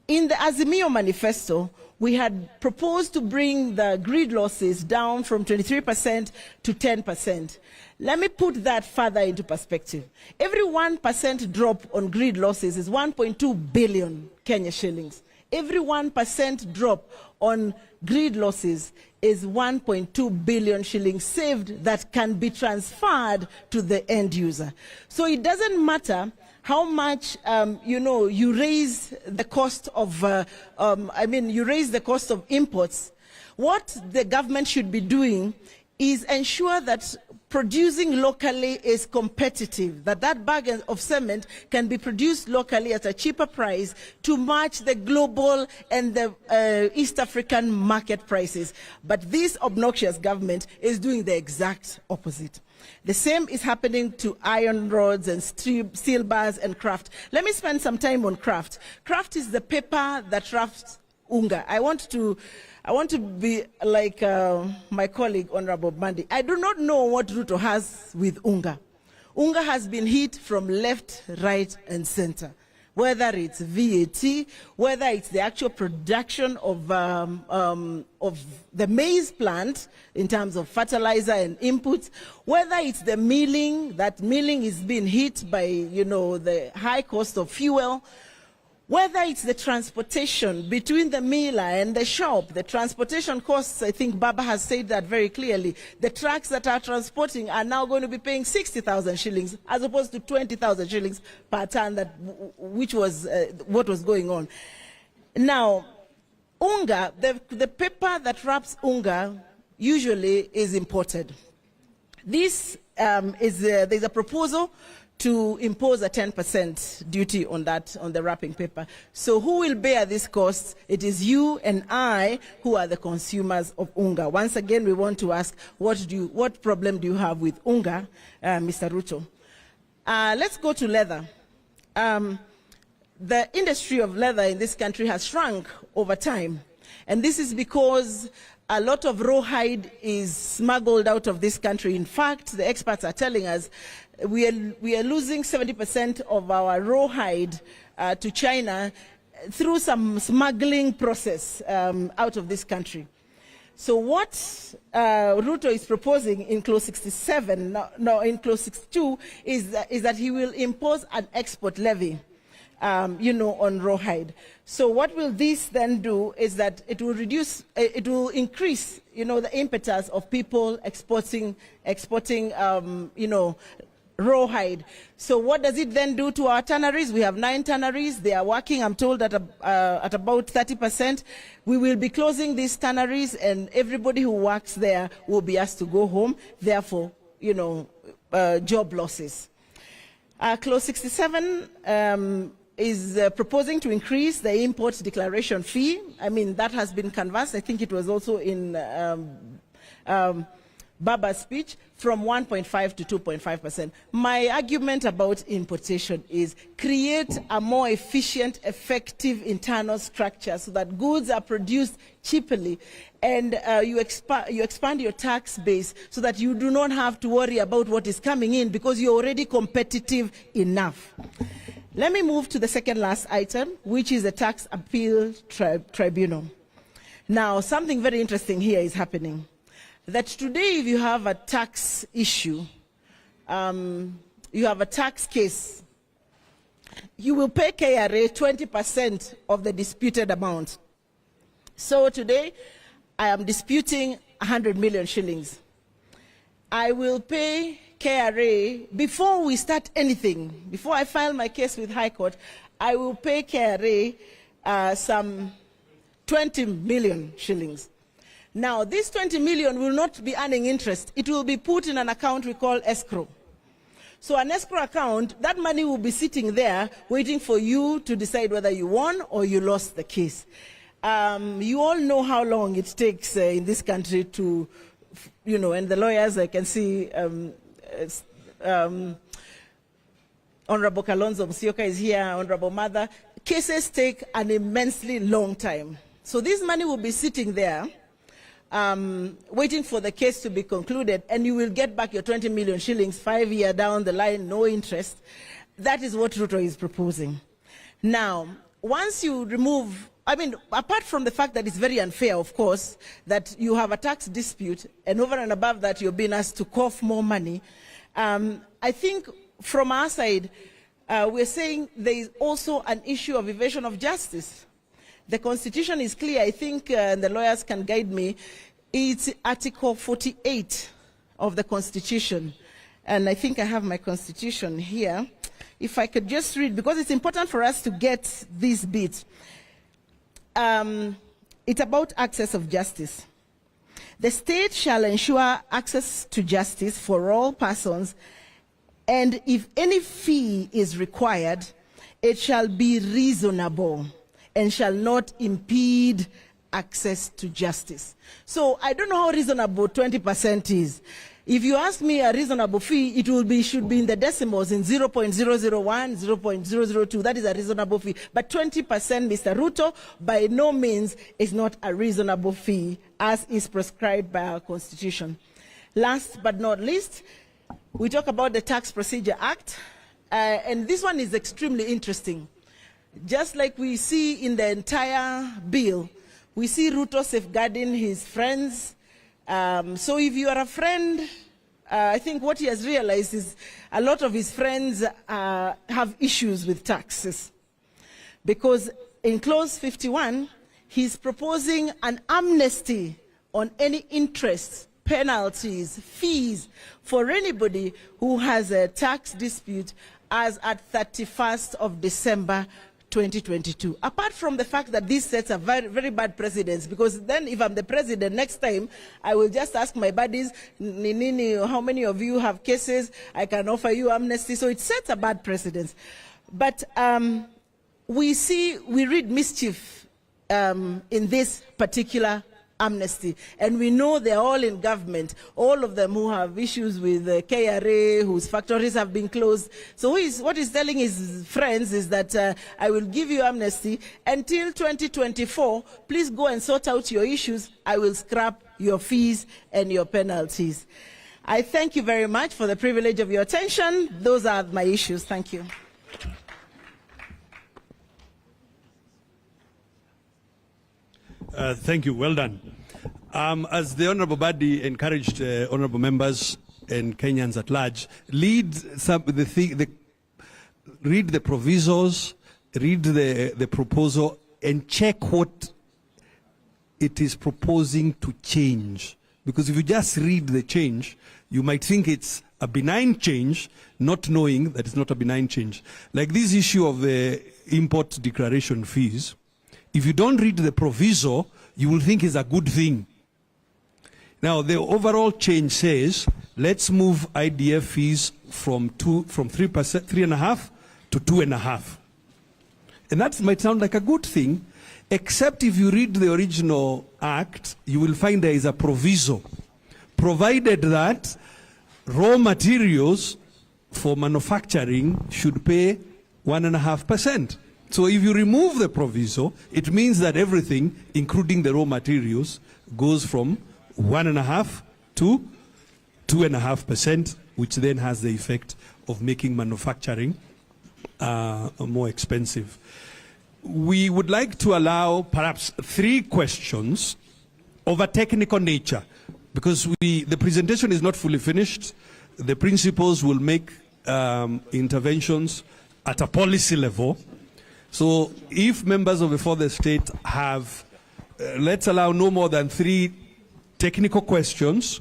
In the Azimio manifesto, we had proposed to bring the grid losses down from 23% to 10%. Let me put that further into perspective. Every 1% drop on grid losses is 1.2 billion Kenya shillings. Every 1% drop on grid losses is 1.2 billion shillings saved that can be transferred to the end user. So it doesn't matter how much you raise the cost of you raise the cost of imports. What the government should be doing is ensure that producing locally is competitive, that bag of cement can be produced locally at a cheaper price to match the global and the East African market prices. But this obnoxious government is doing the exact opposite. The same is happening to iron rods and steel bars and craft. Let me spend some time on craft. Craft is the paper that wraps unga. I want to be like my colleague, Honorable Mandi. I do not know what Ruto has with unga. Unga has been hit from left, right, and center. Whether it's VAT, whether it's the actual production of the maize plant in terms of fertilizer and inputs, whether it's the milling, that milling is being hit by, the high cost of fuel, whether it's the transportation between the miller and the shop, the transportation costs, I think Baba has said that very clearly. The trucks that are transporting are now going to be paying 60,000 shillings as opposed to 20,000 shillings per ton, which was what was going on. Now, unga, the paper that wraps unga usually is imported. This there's a proposal to impose a 10% duty on the wrapping paper. So who will bear this cost? It is you and I who are the consumers of unga. Once again, we want to ask, what problem do you have with unga, Mr. Ruto? Let's go to leather. The industry of leather in this country has shrunk over time. And this is because a lot of rawhide is smuggled out of this country. In fact, the experts are telling us we are losing 70% of our rawhide to China through some smuggling process out of this country. So what Ruto is proposing in clause 67, in clause 62, is that he will impose an export levy, on rawhide. So what will this then do is that it will increase, the impetus of people exporting, rawhide. So what does it then do to our tanneries? We have 9 tanneries. They are working, I'm told, at about 30%. We will be closing these tanneries, and everybody who works there will be asked to go home. Therefore, job losses. Clause 67 is proposing to increase the import declaration fee. I mean, that has been canvassed. I think it was also in Baba's speech, from 1.5 to 2.5%. My argument about importation is create a more efficient, effective internal structure so that goods are produced cheaply, and you expand your tax base so that you do not have to worry about what is coming in because you're already competitive enough. Let me move to the second last item, which is the tax appeal tribunal. Now, something very interesting here is happening. That today, if you have a tax issue, you have a tax case, you will pay KRA 20% of the disputed amount. So today, I am disputing 100 million shillings. I will pay KRA, before we start anything, before I file my case with High Court, I will pay KRA some 20 million shillings. Now, this 20 million will not be earning interest. It will be put in an account we call escrow. So an escrow account, that money will be sitting there waiting for you to decide whether you won or you lost the case. You all know how long it takes in this country to, and the lawyers, I can see Honorable Kalonzo Musyoka is here, Honorable Mother. Cases take an immensely long time. So this money will be sitting there waiting for the case to be concluded, and you will get back your 20 million shillings 5 years down the line, no interest. That is what Ruto is proposing. Now, once you remove, apart from the fact that it's very unfair, of course, that you have a tax dispute, and over and above that, you're being asked to cough more money, I think from our side, we're saying there is also an issue of evasion of justice. The Constitution is clear. I think the lawyers can guide me. It's Article 48 of the Constitution. And I think I have my Constitution here. If I could just read, because it's important for us to get this bit. It's about access of justice. The state shall ensure access to justice for all persons, and if any fee is required, it shall be reasonable and shall not impede access to justice. So I don't know how reasonable 20% is. If you ask me a reasonable fee, should be in the decimals, in 0.001, 0.002. That is a reasonable fee. But 20%, Mr. Ruto, by no means is not a reasonable fee, as is prescribed by our Constitution. Last but not least, we talk about the Tax Procedure Act, and this one is extremely interesting. Just like we see in the entire bill, we see Ruto safeguarding his friends. So if you are a friend, I think what he has realized is a lot of his friends have issues with taxes. Because in clause 51, he's proposing an amnesty on any interest, penalties, fees for anybody who has a tax dispute as at 31st of December 2022. Apart from the fact that this sets a very, very bad precedence, because then if I'm the president next time, I will just ask my buddies, how many of you have cases? I can offer you amnesty. So it sets a bad precedence. But we read mischief in this particular amnesty, and we know they're all in government, all of them who have issues with KRA, whose factories have been closed. So what he's telling his friends is that I will give you amnesty until 2024. Please go and sort out your issues. I will scrap your fees and your penalties. I thank you very much for the privilege of your attention. Those are my issues. Thank you. Thank you. Well done. As the Honourable Badi encouraged Honourable members and Kenyans at large, read the provisos, read the proposal, and check what it is proposing to change. Because if you just read the change, you might think it's a benign change, not knowing that it's not a benign change. Like this issue of the import declaration fees, if you don't read the proviso, you will think it's a good thing. Now, the overall change says, let's move IDF fees from 3.5% to 2.5%. And that might sound like a good thing, except if you read the original act, you will find there is a proviso provided that raw materials for manufacturing should pay 1.5%. So if you remove the proviso, it means that everything, including the raw materials, goes from 1.5% to 2.5%, which then has the effect of making manufacturing more expensive. We would like to allow perhaps 3 questions of a technical nature, because the presentation is not fully finished. The principals will make interventions at a policy level. So if members of the further state have, let's allow no more than 3 technical questions.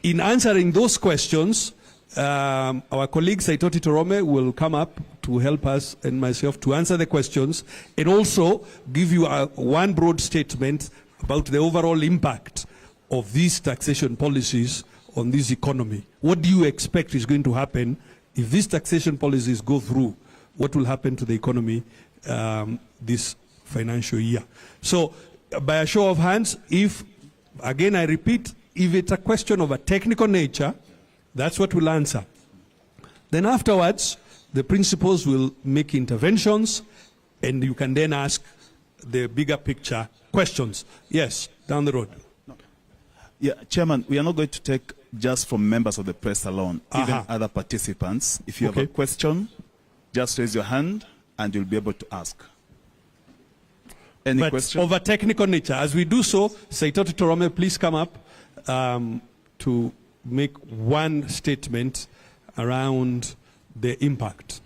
In answering those questions, our colleague Saitoti Torome will come up to help us and myself to answer the questions and also give you one broad statement about the overall impact of these taxation policies on this economy. What do you expect is going to happen if these taxation policies go through? What will happen to the economy this financial year? So, by a show of hands, if, again I repeat, if it's a question of a technical nature, that's what we'll answer. Then afterwards, the principals will make interventions, and you can then ask the bigger picture questions. Yes, down the road. Yeah, Chairman, we are not going to take just from members of the press alone, even other participants. If you have a question, just raise your hand and you'll be able to ask. Any question? Of a technical nature. As we do so, Saitoti Torome, please come up to make one statement around the impact.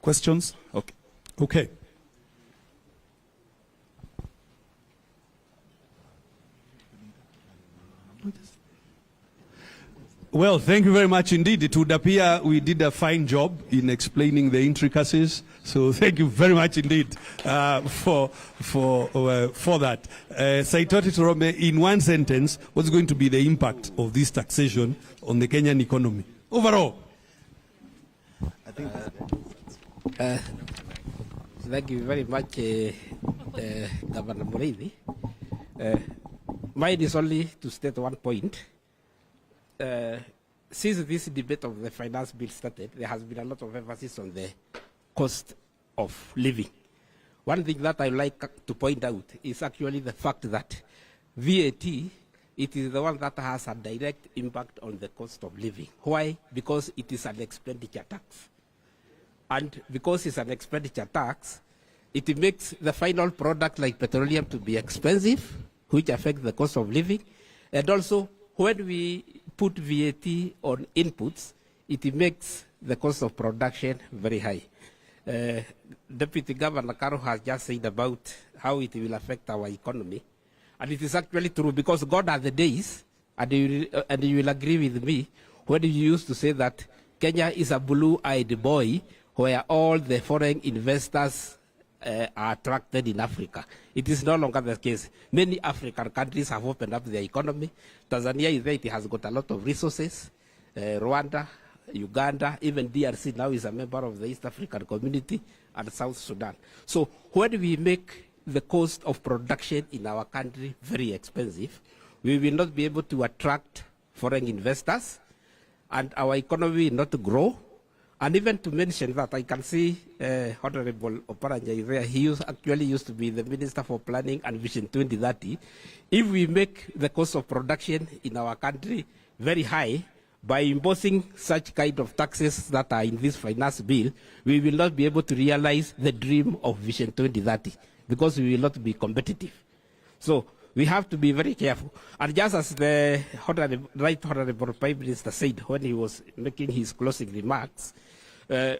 Questions? Okay. Okay. Well, thank you very much indeed. It would appear we did a fine job in explaining the intricacies. So thank you very much indeed for that. Saitoti Torome, in one sentence, what's going to be the impact of this taxation on the Kenyan economy overall? I think. Thank you very much, Governor Muriithi. Mine is only to state one point. Since this debate of the finance bill started, there has been a lot of emphasis on the cost of living. One thing that I like to point out is actually the fact that VAT, it is the one that has a direct impact on the cost of living. Why? Because it is an expenditure tax. And because it's an expenditure tax, it makes the final product like petroleum to be expensive, which affects the cost of living. And also, when we put VAT on inputs, it makes the cost of production very high. Deputy Governor Karo has just said about how it will affect our economy. And it is actually true, because God are the days, and you will agree with me, when you used to say that Kenya is a blue-eyed boy where all the foreign investors are attracted in Africa. It is no longer the case. Many African countries have opened up their economy. Tanzania is there, it has got a lot of resources. Rwanda, Uganda, even DRC now is a member of the East African Community, and South Sudan. So when we make the cost of production in our country very expensive, we will not be able to attract foreign investors, and our economy will not grow. And even to mention that, I can see Honorable Oparanya is there. He actually used to be the Minister for Planning and Vision 2030. If we make the cost of production in our country very high by imposing such kind of taxes that are in this finance bill, we will not be able to realize the dream of Vision 2030 because we will not be competitive. So we have to be very careful. And just as the Right Honorable Prime Minister said when he was making his closing remarks,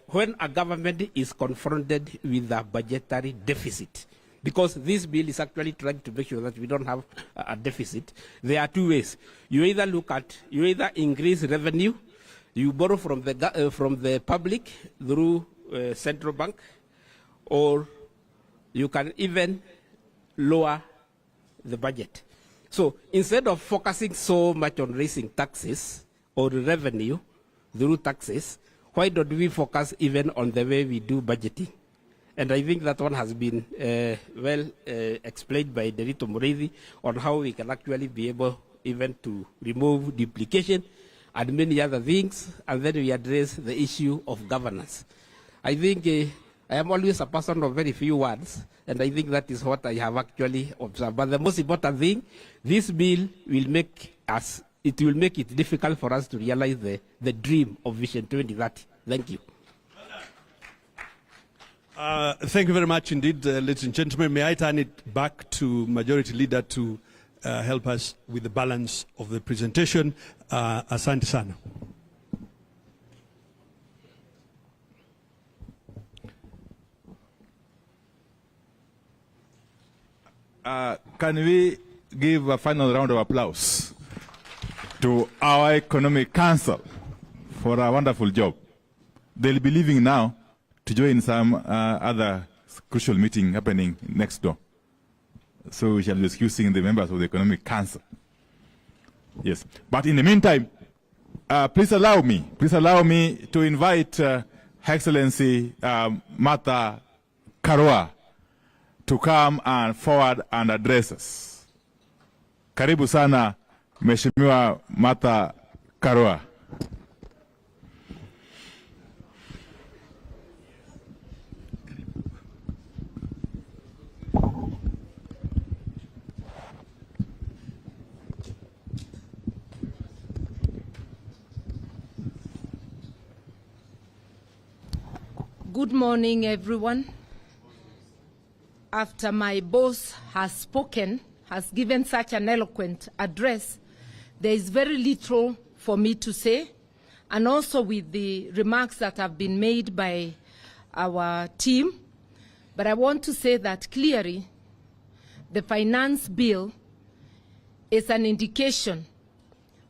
when a government is confronted with a budgetary deficit, because this bill is actually trying to make sure that we don't have a deficit, there are two ways. You either increase revenue, you borrow from the public through central bank, or you can even lower the budget. So instead of focusing so much on raising taxes or revenue through taxes, why don't we focus even on the way we do budgeting? And I think that one has been well explained by Derito Mureithi on how we can actually be able even to remove duplication and many other things, and then we address the issue of governance. I think I am always a person of very few words, and I think that is what I have actually observed. But the most important thing, this bill will make it difficult for us to realize the dream of Vision 2030. Thank you. Thank you very much indeed, ladies and gentlemen. May I turn it back to Majority Leader to help us with the balance of the presentation. Asante sana. Can we give a final round of applause to our Economic Council for a wonderful job? They'll be leaving now to join some other crucial meeting happening next door. So we shall be excusing the members of the Economic Council. Yes. But in the meantime, please allow me to invite Her Excellency Martha Karua to come and forward and address us. Karibu sana, Mheshimiwa Martha Karua. Good morning, everyone. After my boss has spoken, has given such an eloquent address, there is very little for me to say, and also with the remarks that have been made by our team. But I want to say that clearly the finance bill is an indication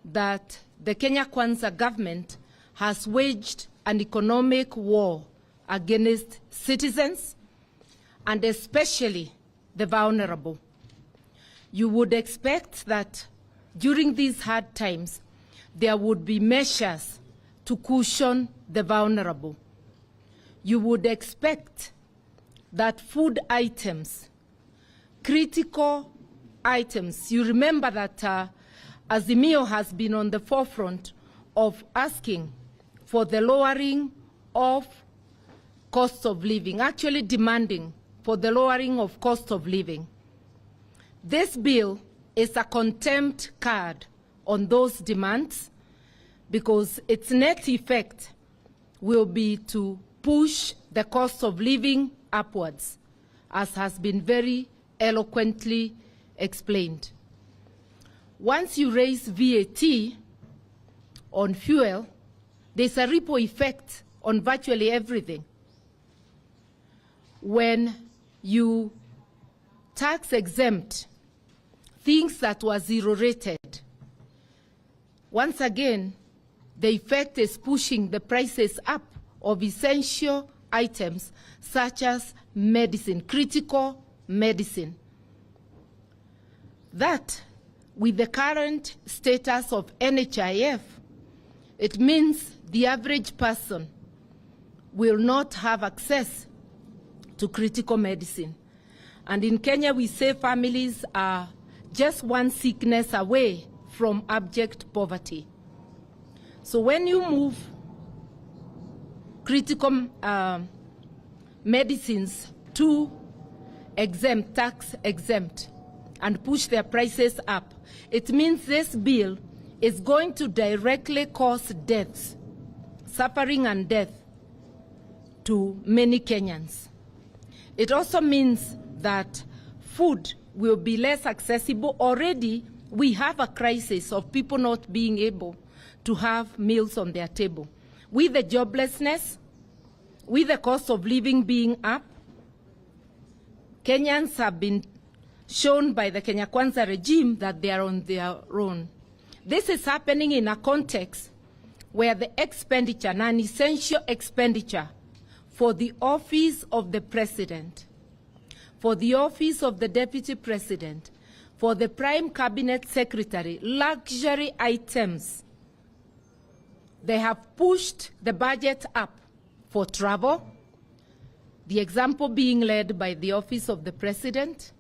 that the Kenya Kwanza government has waged an economic war against citizens, and especially the vulnerable. You would expect that during these hard times, there would be measures to cushion the vulnerable. You would expect that food items, critical items, you remember that Azimio has been on the forefront of asking for the lowering of cost of living, actually demanding for the lowering of cost of living. This bill is a contempt card on those demands because its net effect will be to push the cost of living upwards, as has been very eloquently explained. Once you raise VAT on fuel, there's a ripple effect on virtually everything. When you tax exempt things that were zero rated, once again, the effect is pushing the prices up of essential items such as medicine, critical medicine. That, with the current status of NHIF, it means the average person will not have access to critical medicine. And in Kenya, we say families are just one sickness away from abject poverty. So when you move critical medicines to exempt, tax exempt, and push their prices up, it means this bill is going to directly cause deaths, suffering and death to many Kenyans. It also means that food will be less accessible. Already, we have a crisis of people not being able to have meals on their table. With the joblessness, with the cost of living being up, Kenyans have been shown by the Kenya Kwanza regime that they are on their own. This is happening in a context where the expenditure, non-essential expenditure, for the office of the president, for the office of the deputy president, for the prime cabinet secretary, luxury items, they have pushed the budget up for travel, the example being led by the Office of the President.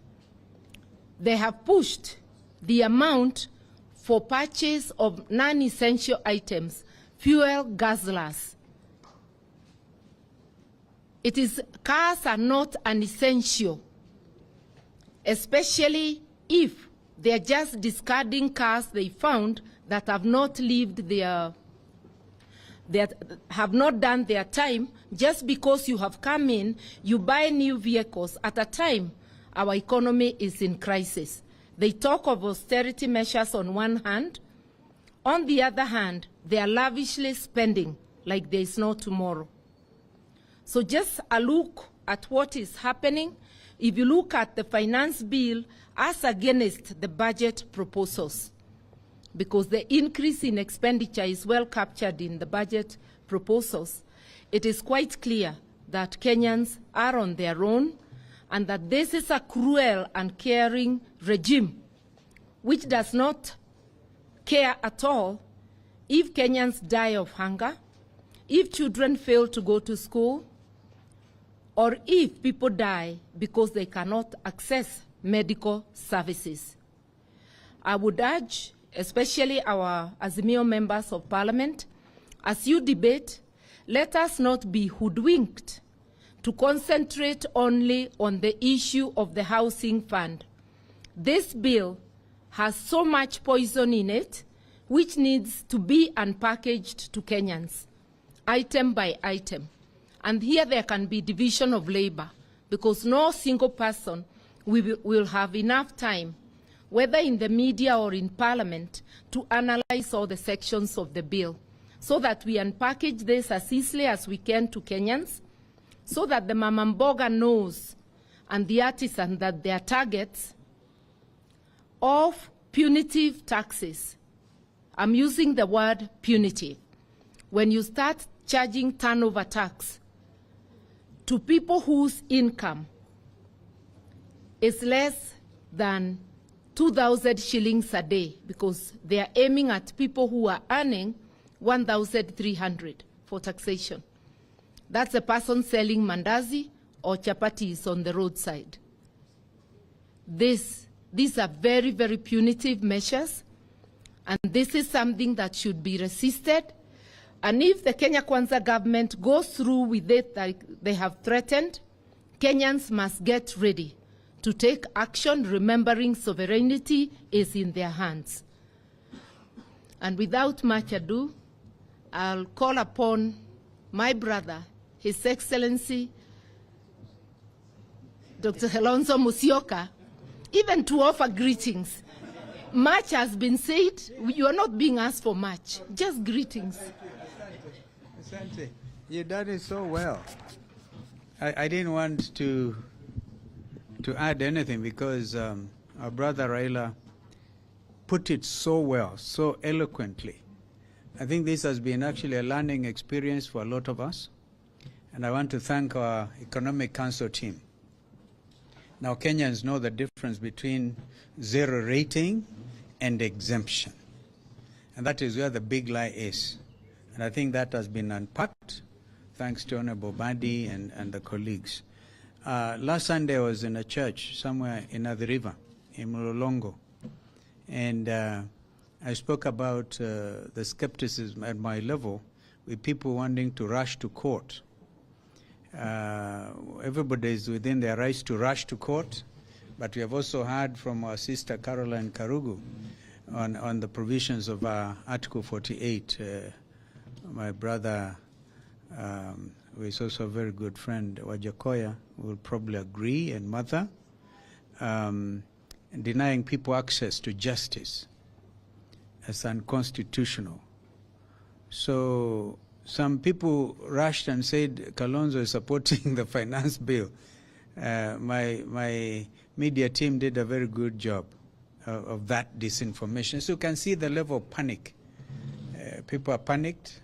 They have pushed the amount for purchase of non-essential items, fuel guzzlers. Cars are not an essential, especially if they are just discarding cars they found that have not lived that have not done their time. Just because you have come in, you buy new vehicles at a time our economy is in crisis. They talk of austerity measures on one hand. On the other hand, they are lavishly spending like there is no tomorrow. So just a look at what is happening. If you look at the finance bill as against the budget proposals, because the increase in expenditure is well captured in the budget proposals, it is quite clear that Kenyans are on their own and that this is a cruel and caring regime which does not care at all if Kenyans die of hunger, if children fail to go to school, or if people die because they cannot access medical services. I would urge, especially our Azimio members of Parliament, as you debate, let us not be hoodwinked to concentrate only on the issue of the housing fund. This bill has so much poison in it which needs to be unpackaged to Kenyans, item by item. And here there can be division of labor because no single person will have enough time, whether in the media or in Parliament, to analyze all the sections of the bill so that we unpackage this as easily as we can to Kenyans, so that the Mamamboga knows and the artisan that they are targets of punitive taxes. I'm using the word punitive. When you start charging turnover tax to people whose income is less than 2,000 shillings a day, because they are aiming at people who are earning 1,300 for taxation. That's a person selling mandazi or chapatis on the roadside. These are very, very punitive measures, and this is something that should be resisted. And if the Kenya Kwanza government goes through with it like they have threatened, Kenyans must get ready to take action, remembering sovereignty is in their hands. And without much ado, I'll call upon my brother, His Excellency, Dr. Alonzo Musyoka, even to offer greetings. Much has been said. You are not being asked for much, just greetings. Asante. You've done it so well. I didn't want to add anything because our brother Raila put it so well, so eloquently. I think this has been actually a learning experience for a lot of us. And I want to thank our Economic Council team. Now Kenyans know the difference between zero rating and exemption. And that is where the big lie is. And I think that has been unpacked, thanks to Honorable Badi and the colleagues. Last Sunday I was in a church somewhere in the river, in Mulolongo. And I spoke about the skepticism at my level with people wanting to rush to court. Everybody is within their rights to rush to court, but we have also heard from our sister Caroline Karugu on the provisions of Article 48. My brother, who is also a very good friend, Wajakoya, will probably agree, and Mother, denying people access to justice as unconstitutional. So some people rushed and said Kalonzo is supporting the finance bill. My media team did a very good job of that disinformation. So you can see the level of panic. People are panicked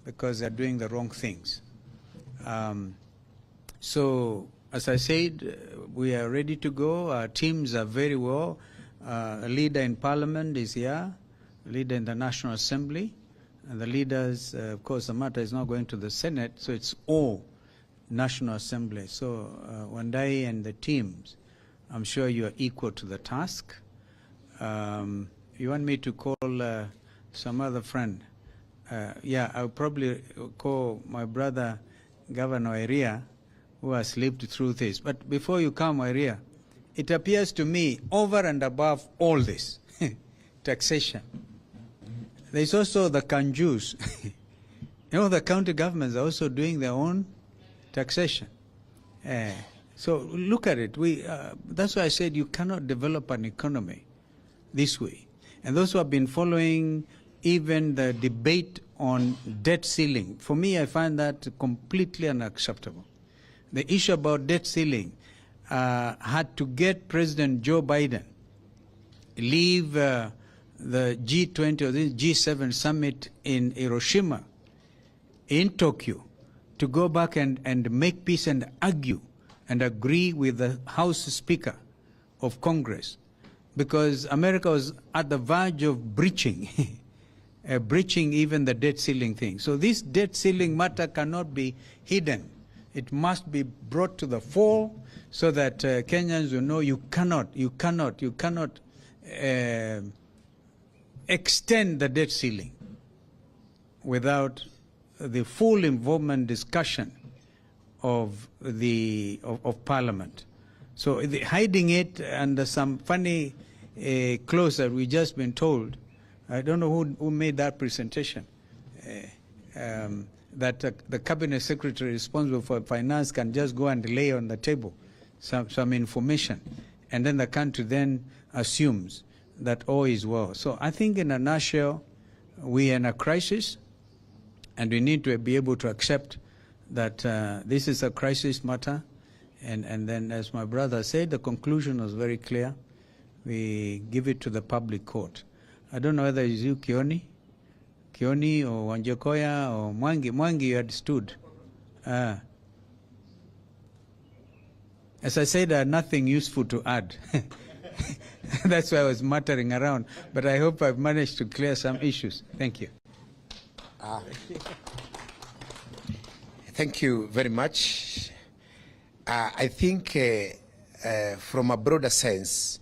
because they're doing the wrong things. So as I said, we are ready to go. Our teams are very well. A leader in Parliament is here, a leader in the National Assembly. And the leaders, of course, the matter is not going to the Senate, so it's all National Assembly. So Wandai and the teams, I'm sure you are equal to the task. You want me to call some other friend? Yeah, I'll probably call my brother, Governor Iria, who has lived through this. But before you come, Iria, it appears to me, over and above all this, taxation, there's also the Kanjus. You know, the county governments are also doing their own taxation. So look at it. That's why I said you cannot develop an economy this way. And those who have been following even the debate on debt ceiling, for me, I find that completely unacceptable. The issue about debt ceiling had to get President Joe Biden leave the G20 or the G7 summit in Hiroshima, in Tokyo, to go back and make peace and argue and agree with the House Speaker of Congress, because America was at the verge of breaching even the debt ceiling thing. So this debt ceiling matter cannot be hidden. It must be brought to the fore so that Kenyans will know you cannot extend the debt ceiling without the full involvement discussion of Parliament. So hiding it under some funny clause that we've just been told, I don't know who made that presentation, that the cabinet secretary responsible for finance can just go and lay on the table some information, and then the country then assumes that all is well. So I think in a nutshell, we are in a crisis, and we need to be able to accept that this is a crisis matter. And then, as my brother said, the conclusion was very clear. We give it to the public court. I don't know whether it's you, Kioni or Wanjokoya or Mwangi. Mwangi, you had stood. As I said, I had nothing useful to add. That's why I was muttering around. But I hope I've managed to clear some issues. Thank you. Thank you very much. I think from a broader sense,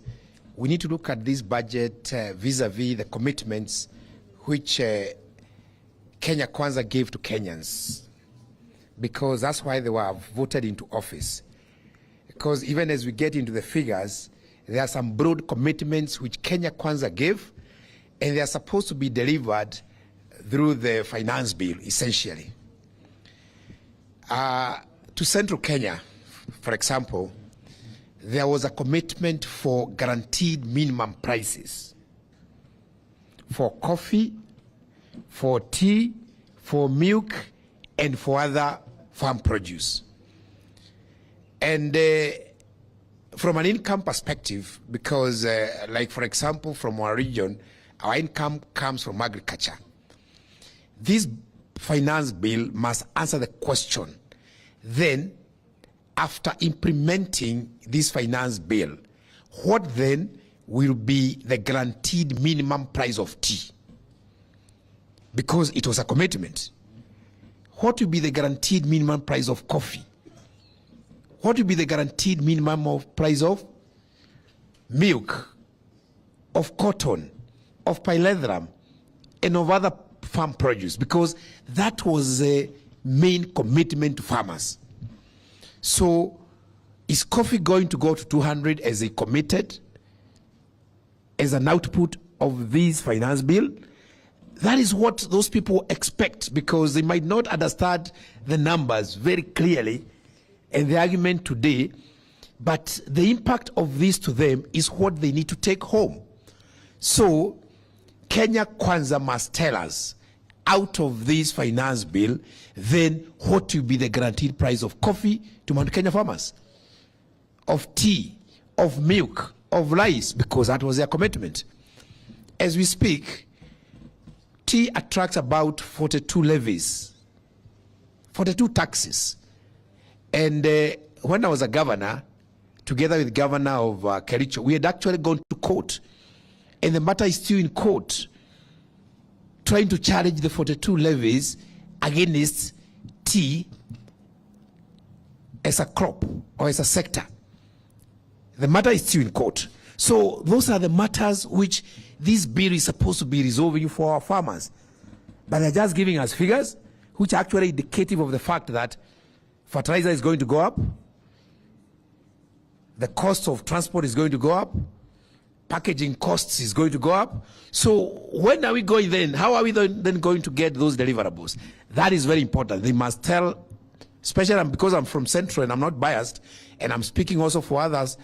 we need to look at this budget vis-a-vis the commitments which Kenya Kwanza gave to Kenyans, because that's why they were voted into office. Because even as we get into the figures, there are some broad commitments which Kenya Kwanza gave, and they are supposed to be delivered through the finance bill, essentially. To Central Kenya, for example, there was a commitment for guaranteed minimum prices for coffee, for tea, for milk, and for other farm produce. And from an income perspective, because like for example, from our region, our income comes from agriculture. This finance bill must answer the question, then, after implementing this finance bill, what then will be the guaranteed minimum price of tea? Because it was a commitment. What will be the guaranteed minimum price of coffee? What will be the guaranteed minimum of price of milk, of cotton, of pyrethrum, and of other farm produce? Because that was a main commitment to farmers. So is coffee going to go to 200 as they committed as an output of this finance bill? That is what those people expect, because they might not understand the numbers very clearly and the argument today, but the impact of this to them is what they need to take home. So Kenya Kwanza must tell us, out of this finance bill, then what will be the guaranteed price of coffee to Mount Kenya farmers, of tea, of milk, of rice, because that was their commitment. As we speak, tea attracts about 42 levies, 42 taxes. And when I was a governor, together with the governor of Kericho, we had actually gone to court, and the matter is still in court, trying to challenge the 42 levies against tea as a crop or as a sector. The matter is still in court. So those are the matters which this bill is supposed to be resolving for our farmers. But they're just giving us figures which are actually indicative of the fact that fertilizer is going to go up, the cost of transport is going to go up, packaging costs is going to go up. So when are we going then? How are we then going to get those deliverables? That is very important. They must tell, especially because I'm from Central and I'm not biased, and I'm speaking also for others,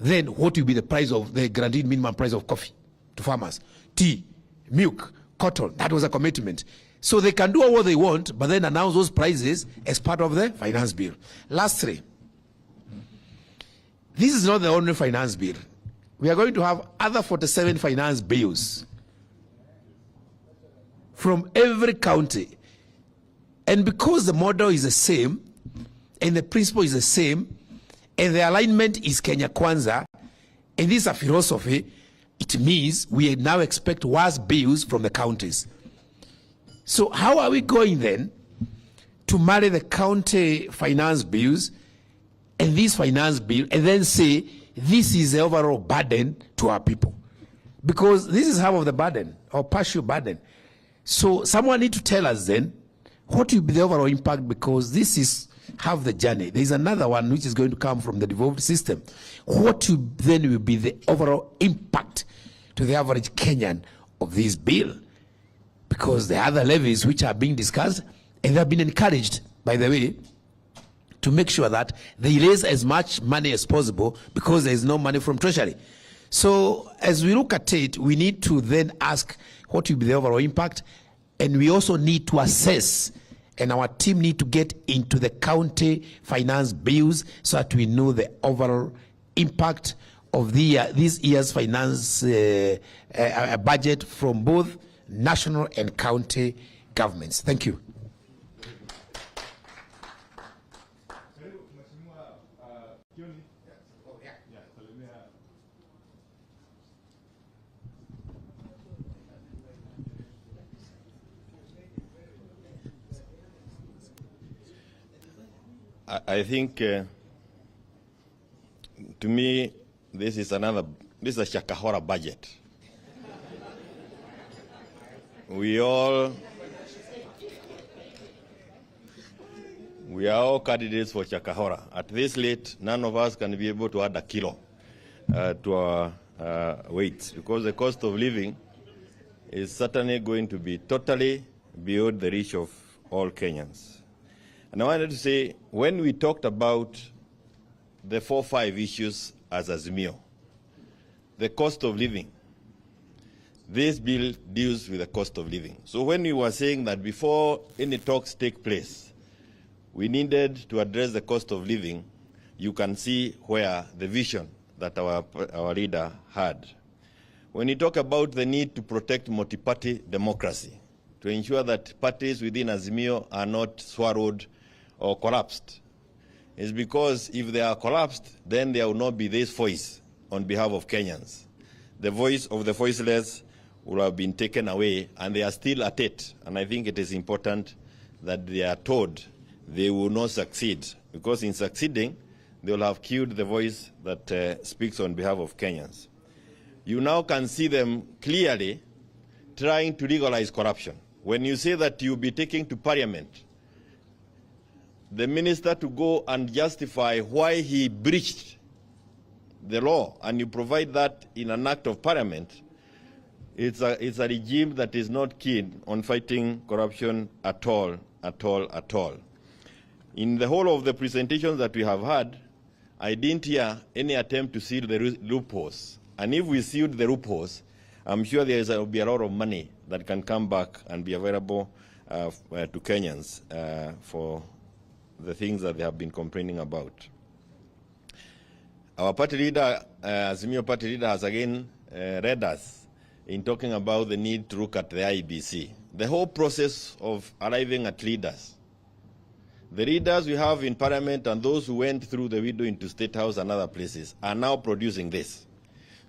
then what will be the price of the guaranteed minimum price of coffee to farmers? Tea, milk, cotton, that was a commitment. So they can do all what they want, but then announce those prices as part of the finance bill. Lastly, this is not the only finance bill. We are going to have other 47 finance bills from every county. And because the model is the same, and the principle is the same, and the alignment is Kenya Kwanza, and this is a philosophy, it means we now expect worse bills from the counties. So how are we going then to marry the county finance bills and this finance bill and then say this is the overall burden to our people? Because this is half of the burden, or partial burden. So someone need to tell us then what will be the overall impact, because this is half the journey. There is another one which is going to come from the devolved system. What then will be the overall impact to the average Kenyan of this bill? Because the other levies which are being discussed, and they have been encouraged, by the way, to make sure that they raise as much money as possible, because there is no money from Treasury. So as we look at it, we need to then ask what will be the overall impact, and we also need to assess, and our team need to get into the county finance bills so that we know the overall impact of this year's finance budget from both national and county governments. Thank you. I think, to me, this is a Shakahora budget. We are all candidates for Shakahora. At this late, none of us can be able to add a kilo to our weight, because the cost of living is certainly going to be totally beyond the reach of all Kenyans. And I wanted to say, when we talked about the 4-5 issues as Azimio, the cost of living, this bill deals with the cost of living. So when we were saying that before any talks take place, we needed to address the cost of living, you can see where the vision that our leader had. When you talk about the need to protect multi-party democracy, to ensure that parties within Azimio are not swallowed or collapsed, is because if they are collapsed, then there will not be this voice on behalf of Kenyans. The voice of the voiceless will have been taken away, and they are still at it. And I think it is important that they are told they will not succeed, because in succeeding, they will have killed the voice that speaks on behalf of Kenyans. You now can see them clearly trying to legalize corruption. When you say that you'll be taking to Parliament the minister to go and justify why he breached the law, and you provide that in an act of Parliament, it's a regime that is not keen on fighting corruption at all. In the whole of the presentations that we have had, I didn't hear any attempt to seal the loopholes. And if we sealed the loopholes, I'm sure there will be a lot of money that can come back and be available to Kenyans for the things that they have been complaining about. Our party leader, Azimio party leader, has again read us in talking about the need to look at the IBC. The whole process of arriving at leaders. The leaders we have in Parliament and those who went through the window into State House and other places are now producing this.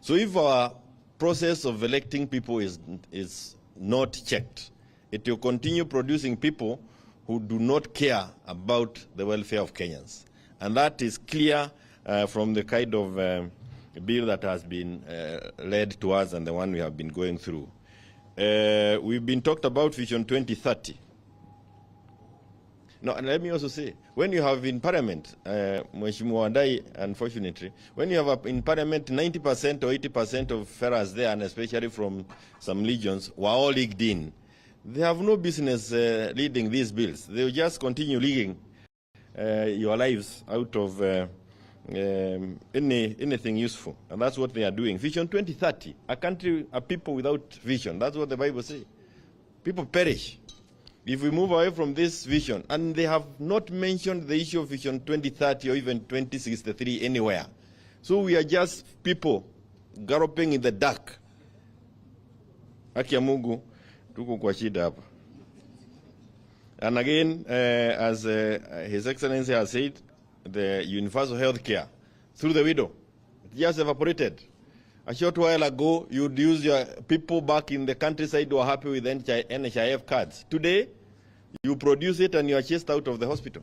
So if our process of electing people is not checked, it will continue producing people who do not care about the welfare of Kenyans. And that is clear from the kind of bill that has been led to us and the one we have been going through. We've been talked about Vision 2030. No, and let me also say, when you have in Parliament, Mheshimiwa Wadai, unfortunately, when you have in Parliament 90% or 80% of fellas there, and especially from some legions, were all leagued in, they have no business leading these bills. They will just continue leaguing your lives out of anything useful. And that's what they are doing. Vision 2030, a country, a people without vision. That's what the Bible says. People perish if we move away from this vision. And they have not mentioned the issue of Vision 2030 or even 2063 anywhere. So we are just people galloping in the dark. Haki ya Mungu, tuko kwa shida hapa. And again, as His Excellency has said, the universal health care through the widow, it just evaporated. A short while ago, you'd use your people back in the countryside who are happy with NHIF cards. Today, you produce it and you are chased out of the hospital.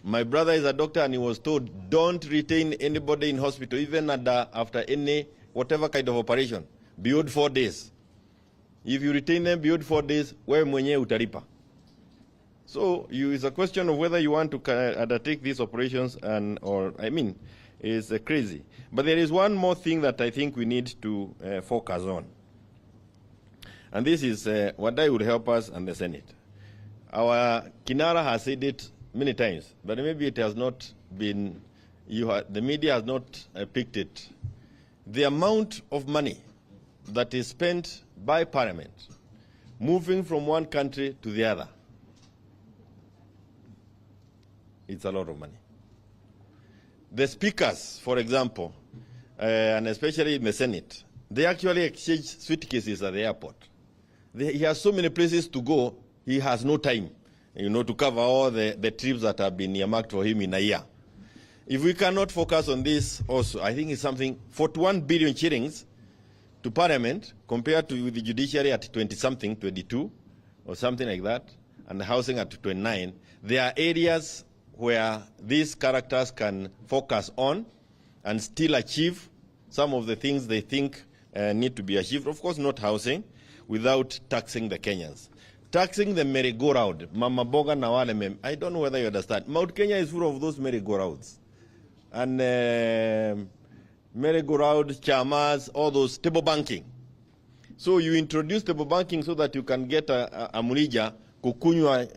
My brother is a doctor and he was told, don't retain anybody in hospital, even after any, whatever kind of operation, beyond 4 days. If you retain them beyond 4 days, wewe mwenyewe utalipa. So it's a question of whether you want to undertake these operations it's crazy. But there is one more thing that I think we need to focus on. And this is what I would help us and the Senate. Our Kinara has said it many times, but maybe it has not been, the media has not picked it. The amount of money that is spent by Parliament moving from one country to the other, it's a lot of money. The speakers, for example, and especially in the Senate, they actually exchange suitcases at the airport. He has so many places to go, he has no time, to cover all the trips that have been earmarked for him in a year. If we cannot focus on this also, I think it's something, 41 billion shillings to Parliament compared to the judiciary at 20-something, 22, or something like that, and the housing at 29. There are areas where these characters can focus on and still achieve some of the things they think need to be achieved. Of course, not housing, without taxing the Kenyans. Taxing the merry-go-round, Mama Boga na wale mem. I don't know whether you understand. Mount Kenya is full of those merry-go-rounds. And merry-go-round, chamas, all those, table banking. So you introduce table banking so that you can get a mrija kukunywa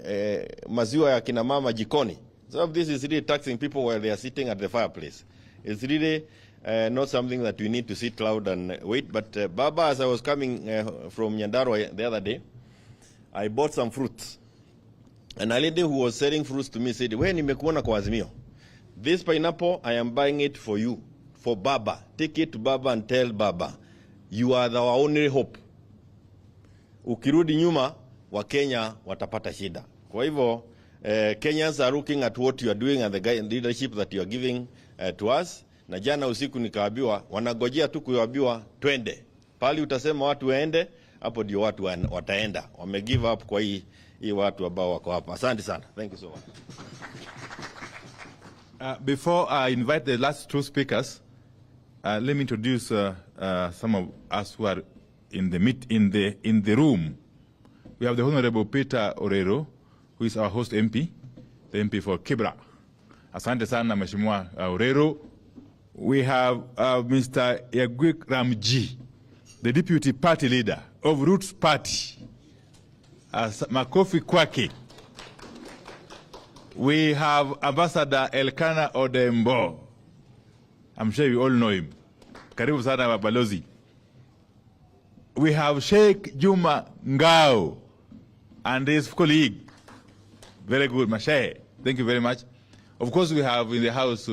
maziwa ya kina mama jikoni. So this is really taxing people while they are sitting at the fireplace. It's really not something that we need to sit loud and wait. But Baba, as I was coming from Nyandarua the other day, I bought some fruits. And a lady who was selling fruits to me said, "When nimekuona kwa Azimio, this pineapple, I am buying it for you, for Baba. Take it to Baba and tell Baba, you are our only hope. Ukirudi nyuma, wa Kenya watapata shida." Kwa hivyo, Kenyans are looking at what you are doing and the leadership that you are giving to us. Na jana usiku nikaambiwa, wanagojea tu kuambiwa twende. Pali utasema watu waende, hapo ndio watu wataenda. Wame give up kwa hii watu ambao wako hapa. Asante sana. Thank you so much. Before I invite the last two speakers, let me introduce some of us who are in the room. We have the Honorable Peter Orero, who is our host MP, the MP for Kibra. Asante sana Mheshimiwa Orero. We have Mr. Yagwik Ramji, the Deputy Party Leader of Roots Party. Makofi kwake. We have Ambassador Elkana Odembo. I'm sure you all know him. Karibu sana Balozi. We have Sheikh Juma Ngao and his colleague. Very good, Mashae. Thank you very much. Of course, we have in the house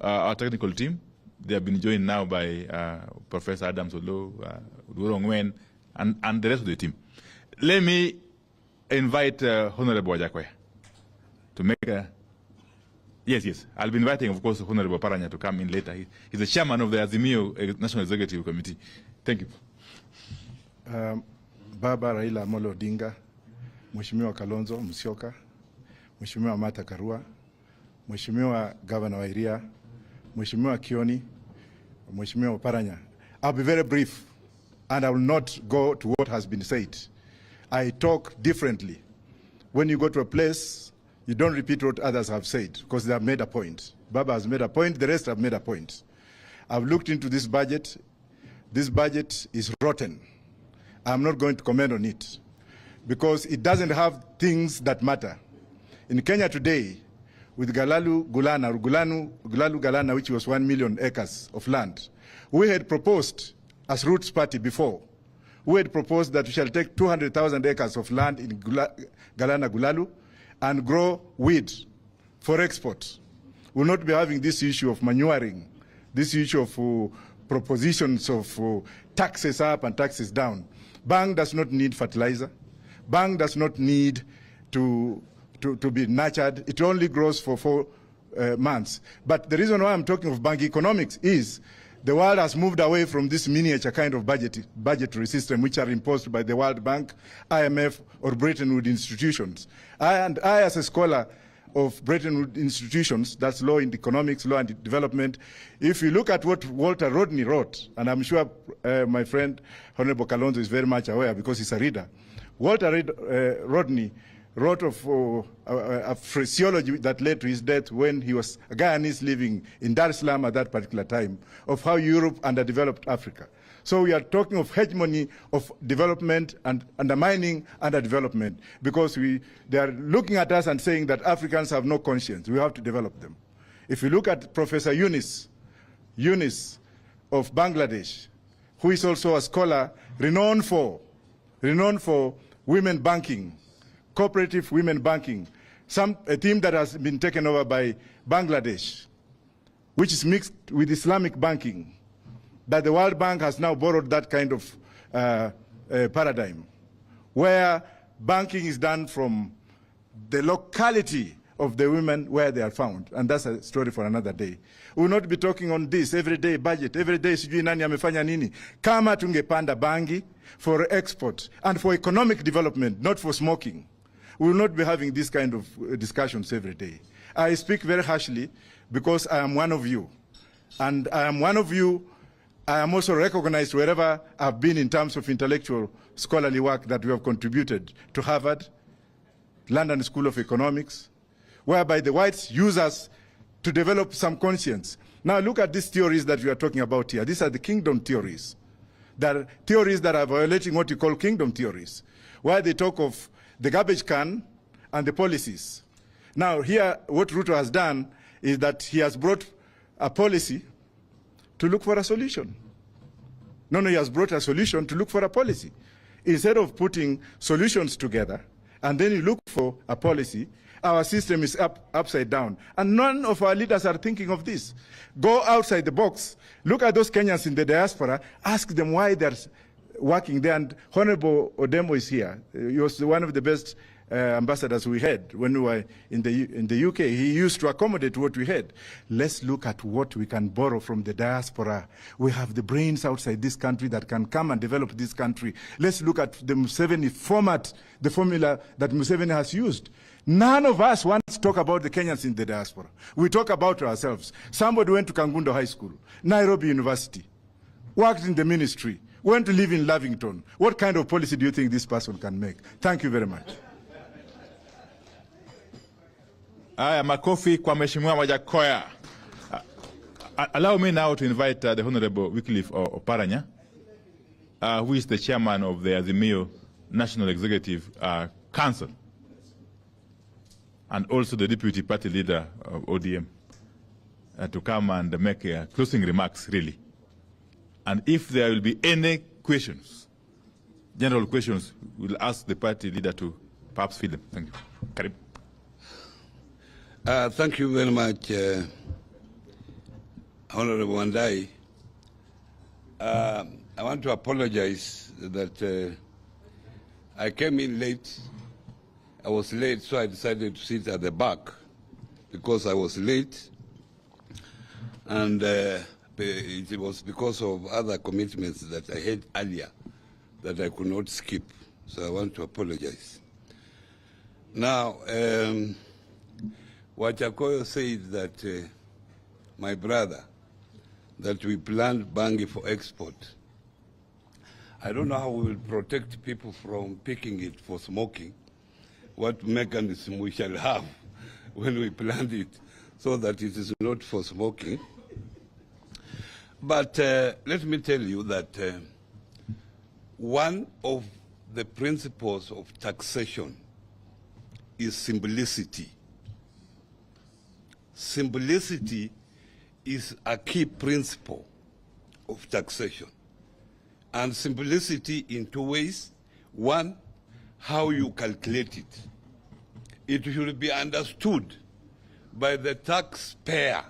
our technical team. They have been joined now by Professor Adam Solo, Durong Wen, and the rest of the team. Let me invite Honorable Wajakwe to make a... Yes. I'll be inviting, of course, Honorable Paranya to come in later. He's the chairman of the Azimio National Executive Committee. Thank you. Baba Raila Amolo Odinga, Mheshimiwa Kalonzo Musyoka, Mheshimiwa Martha Karua, Mheshimiwa Governor Wairia, Mheshimiwa Kioni, Mheshimiwa Paranya. I'll be very brief and I will not go to what has been said. I talk differently. When you go to a place, you don't repeat what others have said because they have made a point. Baba has made a point, the rest have made a point. I've looked into this budget. This budget is rotten. I'm not going to comment on it because it doesn't have things that matter. In Kenya today, with Gulalu Galana, which was 1 million acres of land, we had proposed, as Roots Party before, we had proposed that we shall take 200,000 acres of land in Galana Gulalu and grow wheat for export. We'll not be having this issue of manuring, this issue of propositions of taxes up and taxes down. Bang does not need fertilizer. Bang does not need to be nurtured. It only grows for 4 months. But the reason why I'm talking of bank economics is the world has moved away from this miniature kind of budgetary system which are imposed by the World Bank, IMF, or Bretton Woods institutions. I, as a scholar of Bretton Woods institutions, that's law in economics, law and development, if you look at what Walter Rodney wrote, and I'm sure my friend Honorable Kalonzo is very much aware because he's a reader, Walter Rodney wrote of a phraseology that led to his death when he was a Guyanese living in Dar es Salaam at that particular time, of how Europe underdeveloped Africa. So we are talking of hegemony of development and undermining underdevelopment because they are looking at us and saying that Africans have no conscience. We have to develop them. If you look at Professor Yunus of Bangladesh, who is also a scholar renowned for women banking, cooperative women banking, a theme that has been taken over by Bangladesh, which is mixed with Islamic banking, that the World Bank has now borrowed that kind of paradigm, where banking is done from the locality of the women where they are found. And that's a story for another day. We will not be talking on this everyday budget, every day sijui nani amefanya nini. Kama tungepanda bangi for export and for economic development, not for smoking, we will not be having this kind of discussions every day. I speak very harshly because I am one of you. And I am one of you. I am also recognized wherever I've been in terms of intellectual scholarly work that we have contributed to Harvard, London School of Economics, whereby the whites use us to develop some conscience. Now look at these theories that we are talking about here. These are the kingdom theories. There are theories that are violating what you call kingdom theories, where they talk of the garbage can and the policies. Now here, what Ruto has done is that he has brought a policy to look for a solution. No, he has brought a solution to look for a policy. Instead of putting solutions together, and then you look for a policy, our system is upside down. And none of our leaders are thinking of this. Go outside the box, look at those Kenyans in the diaspora, ask them why they're working there. And Honorable Odemo is here. He was one of the best ambassadors we had when we were in the UK. He used to accommodate what we had. Let's look at what we can borrow from the diaspora. We have the brains outside this country that can come and develop this country. Let's look at the Museveni format, the formula that Museveni has used. None of us want to talk about the Kenyans in the diaspora. We talk about ourselves. Somebody went to Kangundo High School, Nairobi University, worked in the ministry, went to live in Lavington. What kind of policy do you think this person can make? Thank you very much. Aya, makofi kwa Mheshimiwa Wajakoya. Allow me now to invite the Honorable Wycliffe Oparanya, who is the chairman of the Azimio National Executive Council, and also the deputy party leader of ODM, to come and make closing remarks, really. And if there will be any questions, general questions, we'll ask the party leader to perhaps field them. Thank you. Karim. Thank you very much, Honorable Wandai. I want to apologize that I came in late. I was late, so I decided to sit at the back because I was late. And it was because of other commitments that I had earlier that I could not skip. So I want to apologize. Now, Wachakoyo said that, my brother, that we plant bangi for export. I don't know how we will protect people from picking it for smoking, what mechanism we shall have when we plant it so that it is not for smoking. But let me tell you that one of the principles of taxation is simplicity. Simplicity is a key principle of taxation. And simplicity in two ways. One, how you calculate it. It should be understood by the taxpayer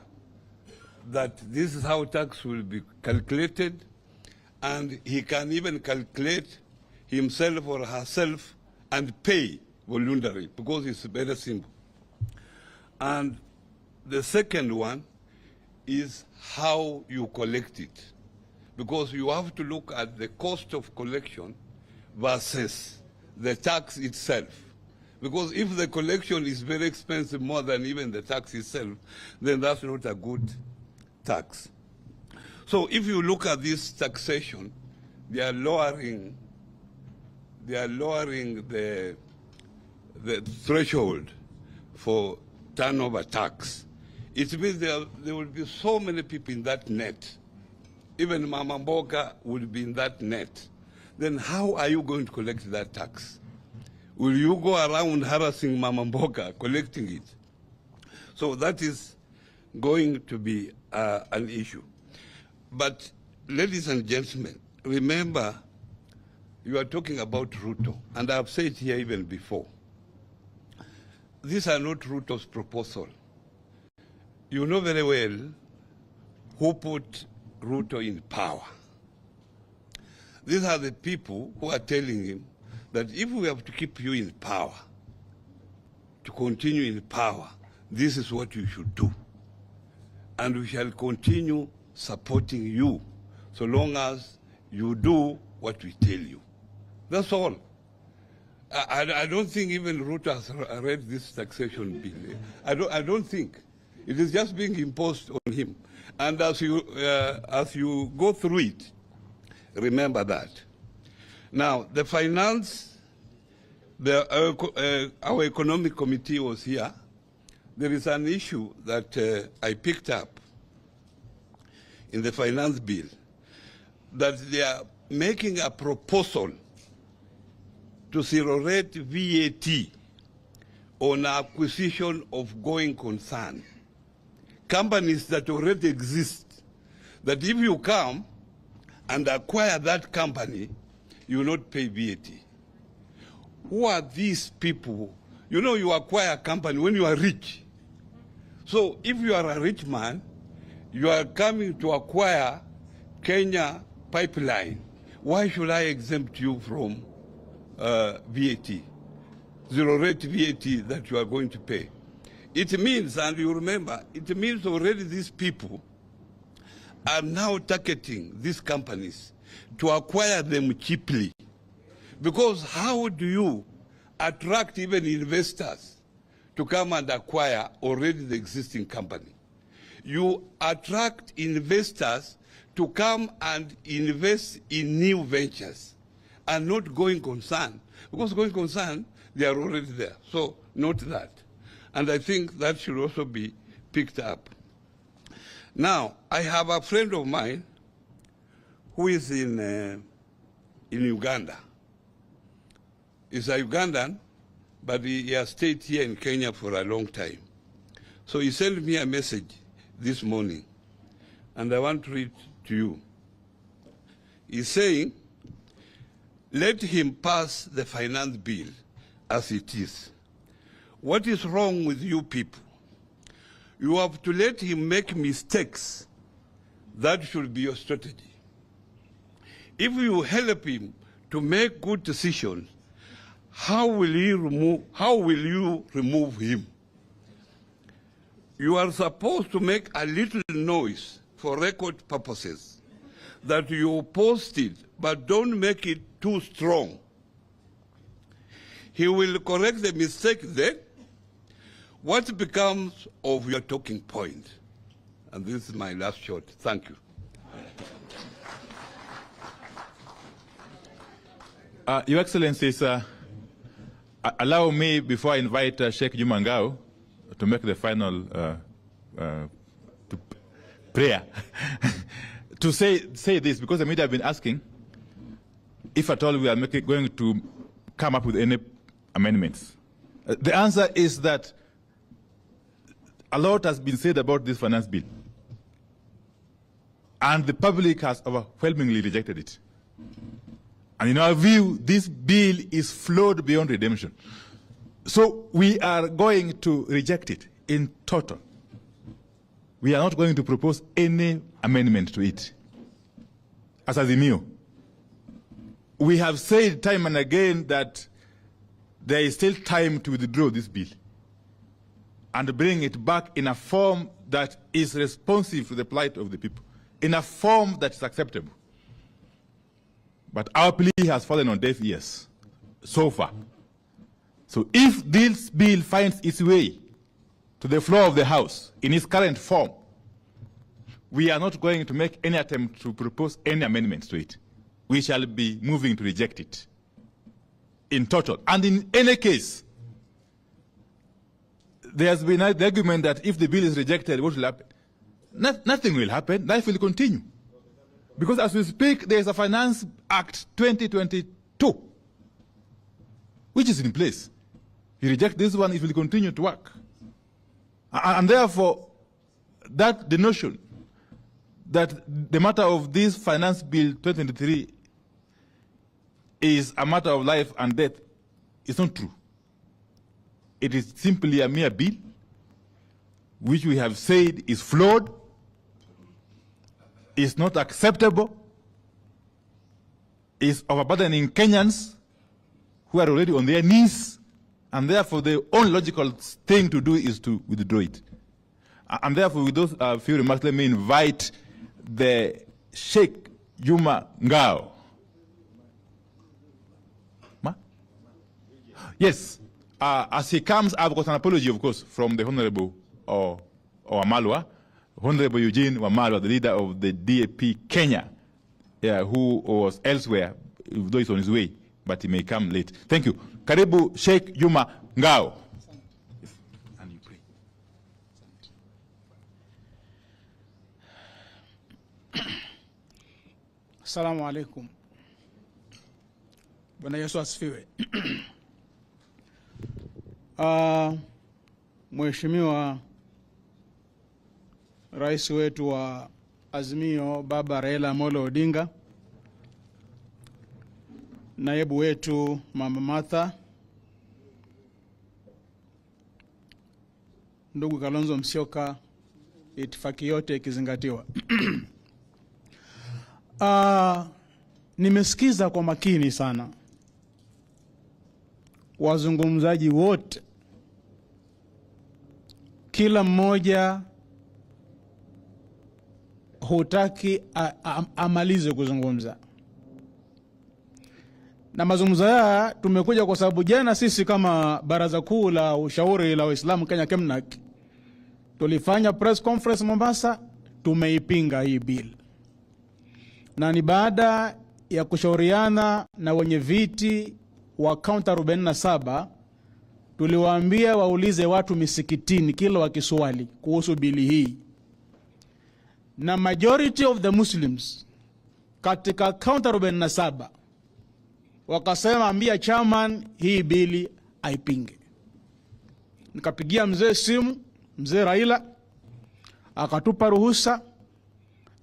that this is how tax will be calculated, and he can even calculate himself or herself and pay voluntarily, because it's very simple. And the second one is how you collect it, because you have to look at the cost of collection versus the tax itself. Because if the collection is very expensive, more than even the tax itself, then that's not a good tax. So if you look at this taxation, they are lowering the threshold for turnover tax. It means there will be so many people in that net. Even Mama Mboka will be in that net. Then how are you going to collect that tax? Will you go around harassing Mama Mboka, collecting it? So that is going to be an issue. But ladies and gentlemen, remember, you are talking about Ruto, and I've said here even before, these are not Ruto's proposal. You know very well who put Ruto in power. These are the people who are telling him that if we have to keep you in power, to continue in power, this is what you should do. And we shall continue supporting you so long as you do what we tell you. That's all. I don't think even Ruto has read this taxation bill. I don't think. It is just being imposed on him. And as you go through it, remember that. Now, the finance, our economic committee was here. There is an issue that I picked up in the finance bill, that they are making a proposal to zero rate VAT on acquisition of going concern. Companies that already exist, that if you come and acquire that company, you will not pay VAT. Who are these people? You know, you acquire a company when you are rich. So if you are a rich man, you are coming to acquire Kenya pipeline. Why should I exempt you from VAT, zero rate VAT that you are going to pay? It means, and you remember, it means already these people are now targeting these companies to acquire them cheaply. Because how do you attract even investors to come and acquire already the existing company? You attract investors to come and invest in new ventures and not going concern. Because going concern, they are already there. So note that. And I think that should also be picked up. Now, I have a friend of mine who is in Uganda. He's a Ugandan, but he has stayed here in Kenya for a long time. So he sent me a message this morning, and I want to read to you. He's saying, let him pass the finance bill as it is. What is wrong with you people? You have to let him make mistakes. That should be your strategy. If you help him to make good decisions, how will you remove him? You are supposed to make a little noise for record purposes that you posted, but don't make it too strong. He will correct the mistake then. What becomes of your talking point? And this is my last shot. Thank you. Your Excellencies, allow me, before I invite Sheikh Juma Ngao to make the final prayer, to say this, because the media have been asking if at all we are going to come up with any amendments. The answer is that a lot has been said about this finance bill, and the public has overwhelmingly rejected it. And in our view, this bill is flawed beyond redemption. So we are going to reject it in total. We are not going to propose any amendment to it. As Azimio, we have said time and again that there is still time to withdraw this bill and bring it back in a form that is responsive to the plight of the people, in a form that is acceptable. But our plea has fallen on deaf ears so far. So if this bill finds its way to the floor of the House in its current form, we are not going to make any attempt to propose any amendments to it. We shall be moving to reject it in total. And in any case, there has been the argument that if the bill is rejected, what will happen? Nothing will happen. Life will continue. Because as we speak, there is a Finance Act 2022, which is in place. You reject this one, it will continue to work. And therefore, the notion that the matter of this Finance Bill 2023 is a matter of life and death is not true. It is simply a mere bill, which we have said is flawed, is not acceptable, is overburdening Kenyans who are already on their knees, and therefore the only logical thing to do is to withdraw it. And therefore, with those few remarks, let me invite the Sheikh Juma Ngao. Yes, as he comes, I've got an apology, of course, from the Honorable Wamalwa, Honorable Eugene Wamalwa, the leader of the DAP Kenya, who was elsewhere, though he's on his way, but he may come late. Thank you. Karibu Sheikh Juma Ngao. And you pray. Assalamu alaikum. Bwana Yesu asifiwe. Mheshimiwa Rais wetu wa Azimio Baba Raila Amolo Odinga, naibu wetu Mama Martha, ndugu Kalonzo Musyoka, itifaki yote ikizingatiwa. Nimesikiza kwa makini sana wazungumzaji wote, kila mmoja hutaki amalize kuzungumza. Na mazungumzo haya tumekuja kwa sababu jana sisi kama Baraza Kuu la Ushauri la Waislamu Kenya KEMNAK tulifanya press conference Mombasa, tumeipinga hii bill. Na ni baada ya kushauriana na wenye viti wa kaunti 47, tuliwaambia waulize watu misikitini kila wakiswali kuhusu bili hii. Na majority of the Muslims katika kaunti 47 wakasema ambia chairman hii bili aipinge. Nikapigia mzee simu, mzee Raila, akatupa ruhusa,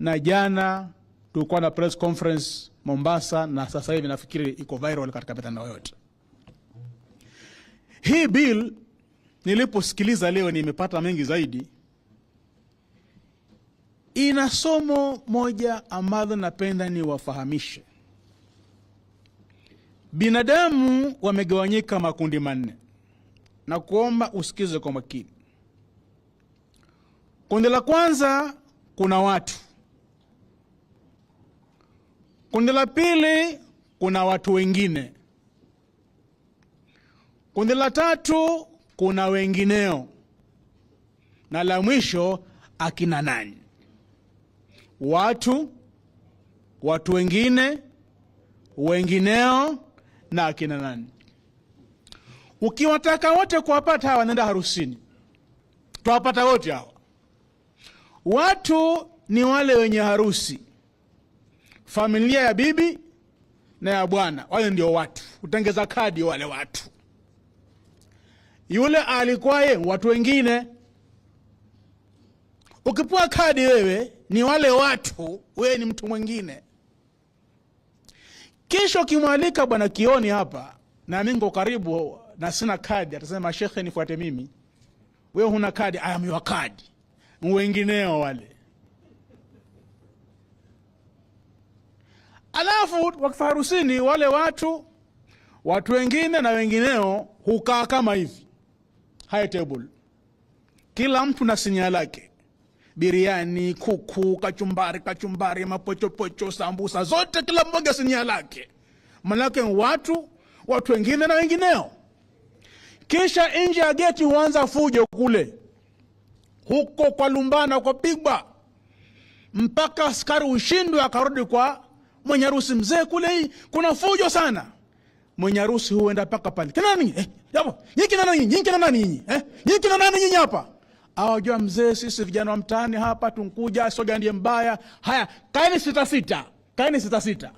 na jana tulikuwa na press conference Mombasa, na sasa hivi nafikiri iko viral katika mitandao yote. Hii bill niliposikiliza leo nimepata mengi zaidi. Ina somo moja ambalo napenda niwafahamishe. Binadamu wamegawanyika makundi manne, na kuomba usikize kwa makini. Kundi la kwanza kuna watu. Kundi la pili kuna watu wengine. Kundi la tatu kuna wengineo. na la mwisho akina nani? Watu wengine, wengineo na akina nani. Ukiwataka wote kuwapata hawa, nenda harusini, tuwapata wote hawa. Watu ni wale wenye harusi, familia ya bibi na ya bwana, wale ndio watu. Utengeza kadi wale watu. Yule alikuwaye watu wengine. Ukipewa kadi wewe ni wale watu, wewe ni mtu mwingine. Kisha ukimwalika bwana Kioni hapa, na mimi niko karibu na sina kadi, atasema shekhe nifuate mimi. Wewe huna kadi, I am your card. Wengineo wale. Alafu wakifa harusini wale watu wengine na wengineo hukaa kama hivi, high table, kila mtu na sinia lake, biriani, kuku, kachumbari, mapochopocho, sambusa, zote kila mmoja sinia lake. Manake watu wengine na wengineo. Kisha nje ya geti huanza fujo kule, huko kwa lumbana, kwa pigwa, mpaka askari ushindwe akarudi kwa mwenye harusi. Mzee kule hii kuna fujo sana. Mwenye harusi huenda paka pale, kina nani? Yapo, nyinyi kina nani? Nyinyi kina nani nyinyi? Nyinyi kina nani nyinyi hapa? Awajua mzee, sisi vijana wa mtaani hapa tunkuja, soga ndiye mbaya. Haya, kaeni sita. Kaeni sita.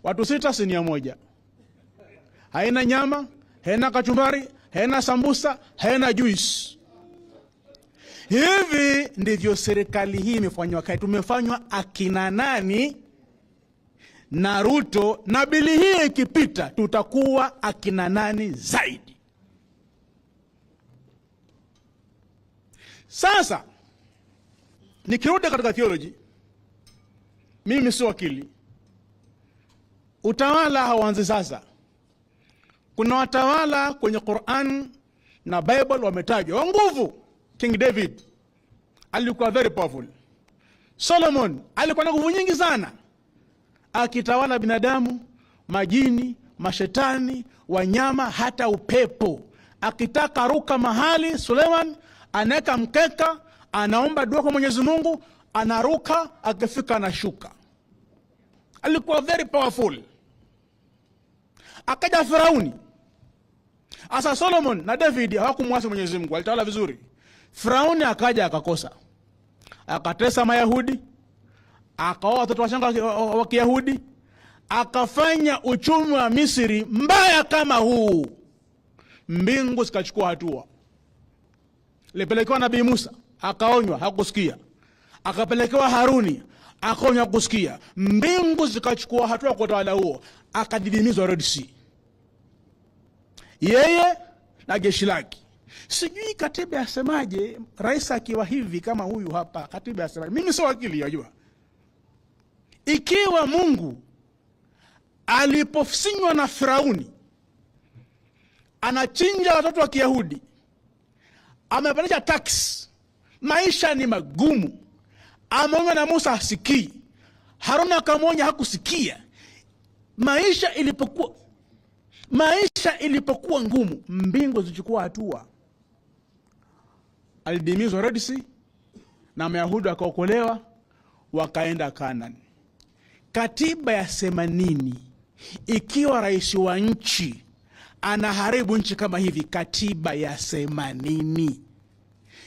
Watu sita, sinia moja. Haina nyama, haina kachumbari, haina sambusa, haina juice. Hivi ndivyo serikali hii imefanywa. Tumefanywa akina nani na Ruto, na bili hii ikipita tutakuwa akina nani zaidi. Sasa nikirudi katika theology, mimi si wakili. Utawala hauanzi sasa. Kuna watawala kwenye Qur'an na Bible wametajwa wa nguvu. King David alikuwa very powerful. Solomon alikuwa na nguvu nyingi sana, akitawala binadamu, majini, mashetani, wanyama, hata upepo. Akitaka ruka mahali, Suleiman anaweka mkeka, anaomba dua kwa Mwenyezi Mungu, anaruka, akifika anashuka. Alikuwa very powerful. Akaja Firauni. Asa Solomon na David hawakumwasi Mwenyezi Mungu, alitawala vizuri. Firauni akaja akakosa, akatesa Mayahudi, akaoa watoto wachanga wa Kiyahudi, akafanya uchumi wa Misri mbaya kama huu. Mbingu zikachukua hatua. Lipelekewa Nabii Musa, akaonywa, hakusikia. Akapelekewa Haruni, akaonywa, hakusikia. Mbingu zikachukua hatua kwa utawala huo, akadidimizwa Red Sea, yeye na jeshi lake. Sijui katiba yasemaje, rais akiwa hivi kama huyu hapa, katiba yasemaje? Mimi sio wakili, yajua. Ikiwa Mungu alipofsinywa na Firauni anachinja watoto wa Kiyahudi, amepandisha tax, maisha ni magumu, ameonya na Musa hasikii, Haruni akamwonya hakusikia, maisha ilipokuwa ngumu, mbingu zichukua hatua. Alidimizwa Red Sea na Mayahudi wakaokolewa, wakaenda Kanani. Katiba yasema nini ikiwa rais wa nchi anaharibu nchi kama hivi? Katiba yasema nini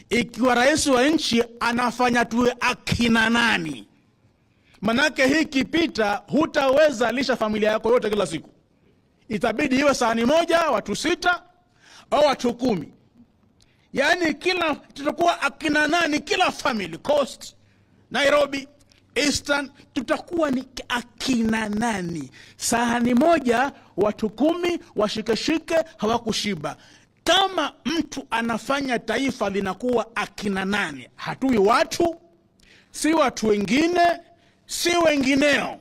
ikiwa rais wa nchi anafanya tuwe akina nani? Manake hii kipita, hutaweza lisha familia yako yote kila siku. Itabidi iwe sahani moja, watu 6 au watu 10. Yani kila tutakuwa akina nani, kila family, Coast, Nairobi, Eastern, tutakuwa ni akina nani? Sahani moja, watu 10 washikeshike, hawakushiba. Kama mtu anafanya taifa linakuwa akina nani, hatui watu, si watu wengine, si wengineo,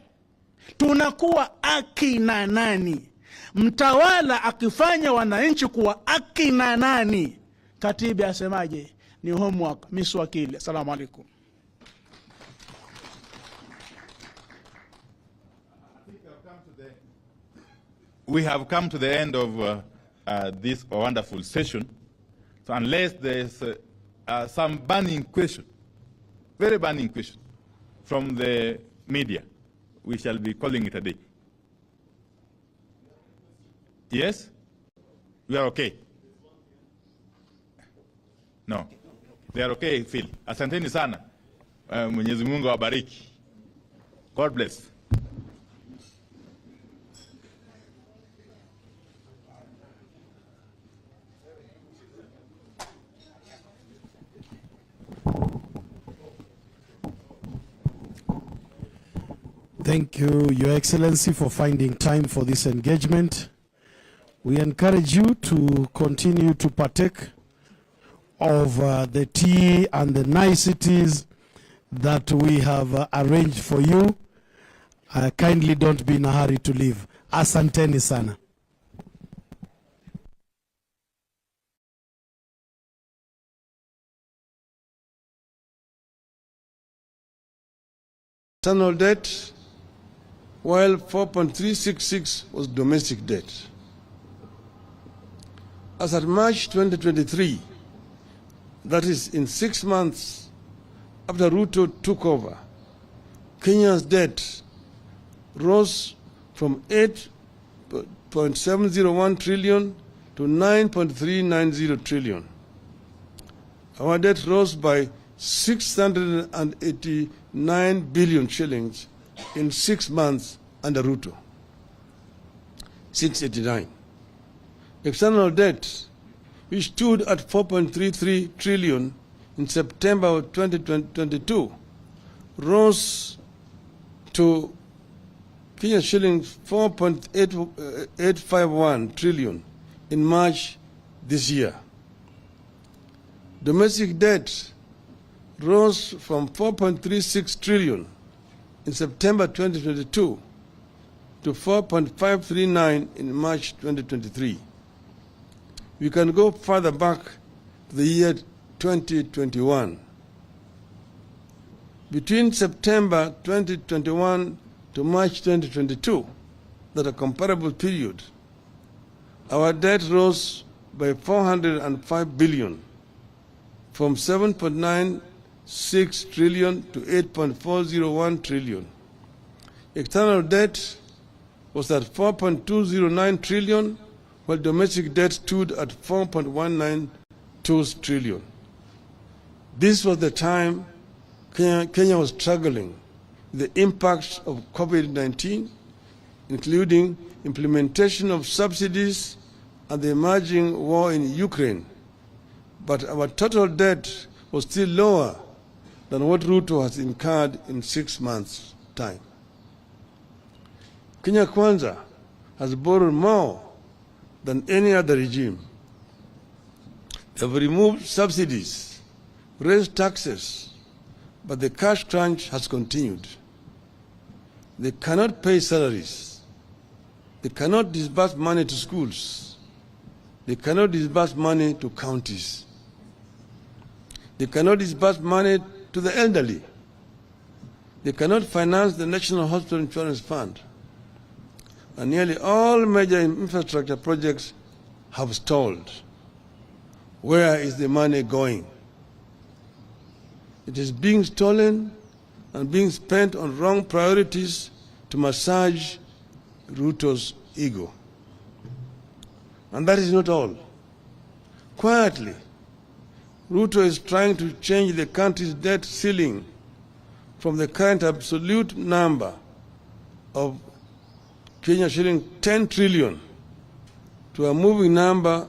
tunakuwa akina nani? Mtawala akifanya wananchi kuwa akina nani, katiba yasemaje? Ni homework. Mimi si wakili. Asalamu alaykum. We have come to the end of this wonderful session. So unless there's some burning question, very burning question from the media. We shall be calling it a day. Yes? We are okay? No. They are okay, Phil. Asanteni sana. Mwenyezi Mungu awabariki. God bless. Thank you, Your Excellency, for finding time for this engagement. We encourage you to continue to partake of the tea and the niceties that we have arranged for you. Kindly don't be in a hurry to leave. Asanteni sana. External debt, while 4.366 was domestic debt. As at March 2023, that is in 6 months after Ruto took over, Kenya's debt rose from 8.701 trillion to 9.390 trillion. Our debt rose by 689 billion shillings in 6 months under Ruto. 689. External debt, which stood at 4.33 trillion in September of 2022, rose to Kenya shillings 4.851 trillion in March this year. Domestic debt rose from 4.36 trillion in September 2022 to 4.539 in March 2023. We can go further back to the year 2021. Between September 2021 to March 2022, that a comparable period, our debt rose by 405 billion, from 7.96 trillion to 8.401 trillion. External debt was at 4.209 trillion, while domestic debt stood at 4.192 trillion. This was the time Kenya was struggling with the impacts of COVID-19, including implementation of subsidies and the emerging war in Ukraine. But our total debt was still lower than what Ruto has incurred in 6 months' time. Kenya Kwanza has borrowed more than any other regime. They have removed subsidies, raised taxes, but the cash crunch has continued. They cannot pay salaries. They cannot disburse money to schools. They cannot disburse money to counties. They cannot disburse money to the elderly. They cannot finance the National Hospital Insurance Fund. And nearly all major infrastructure projects have stalled. Where is the money going? It is being stolen and being spent on wrong priorities to massage Ruto's ego. And that is not all. Quietly, Ruto is trying to change the country's debt ceiling from the current absolute number of Kenya shilling 10 trillion to a moving number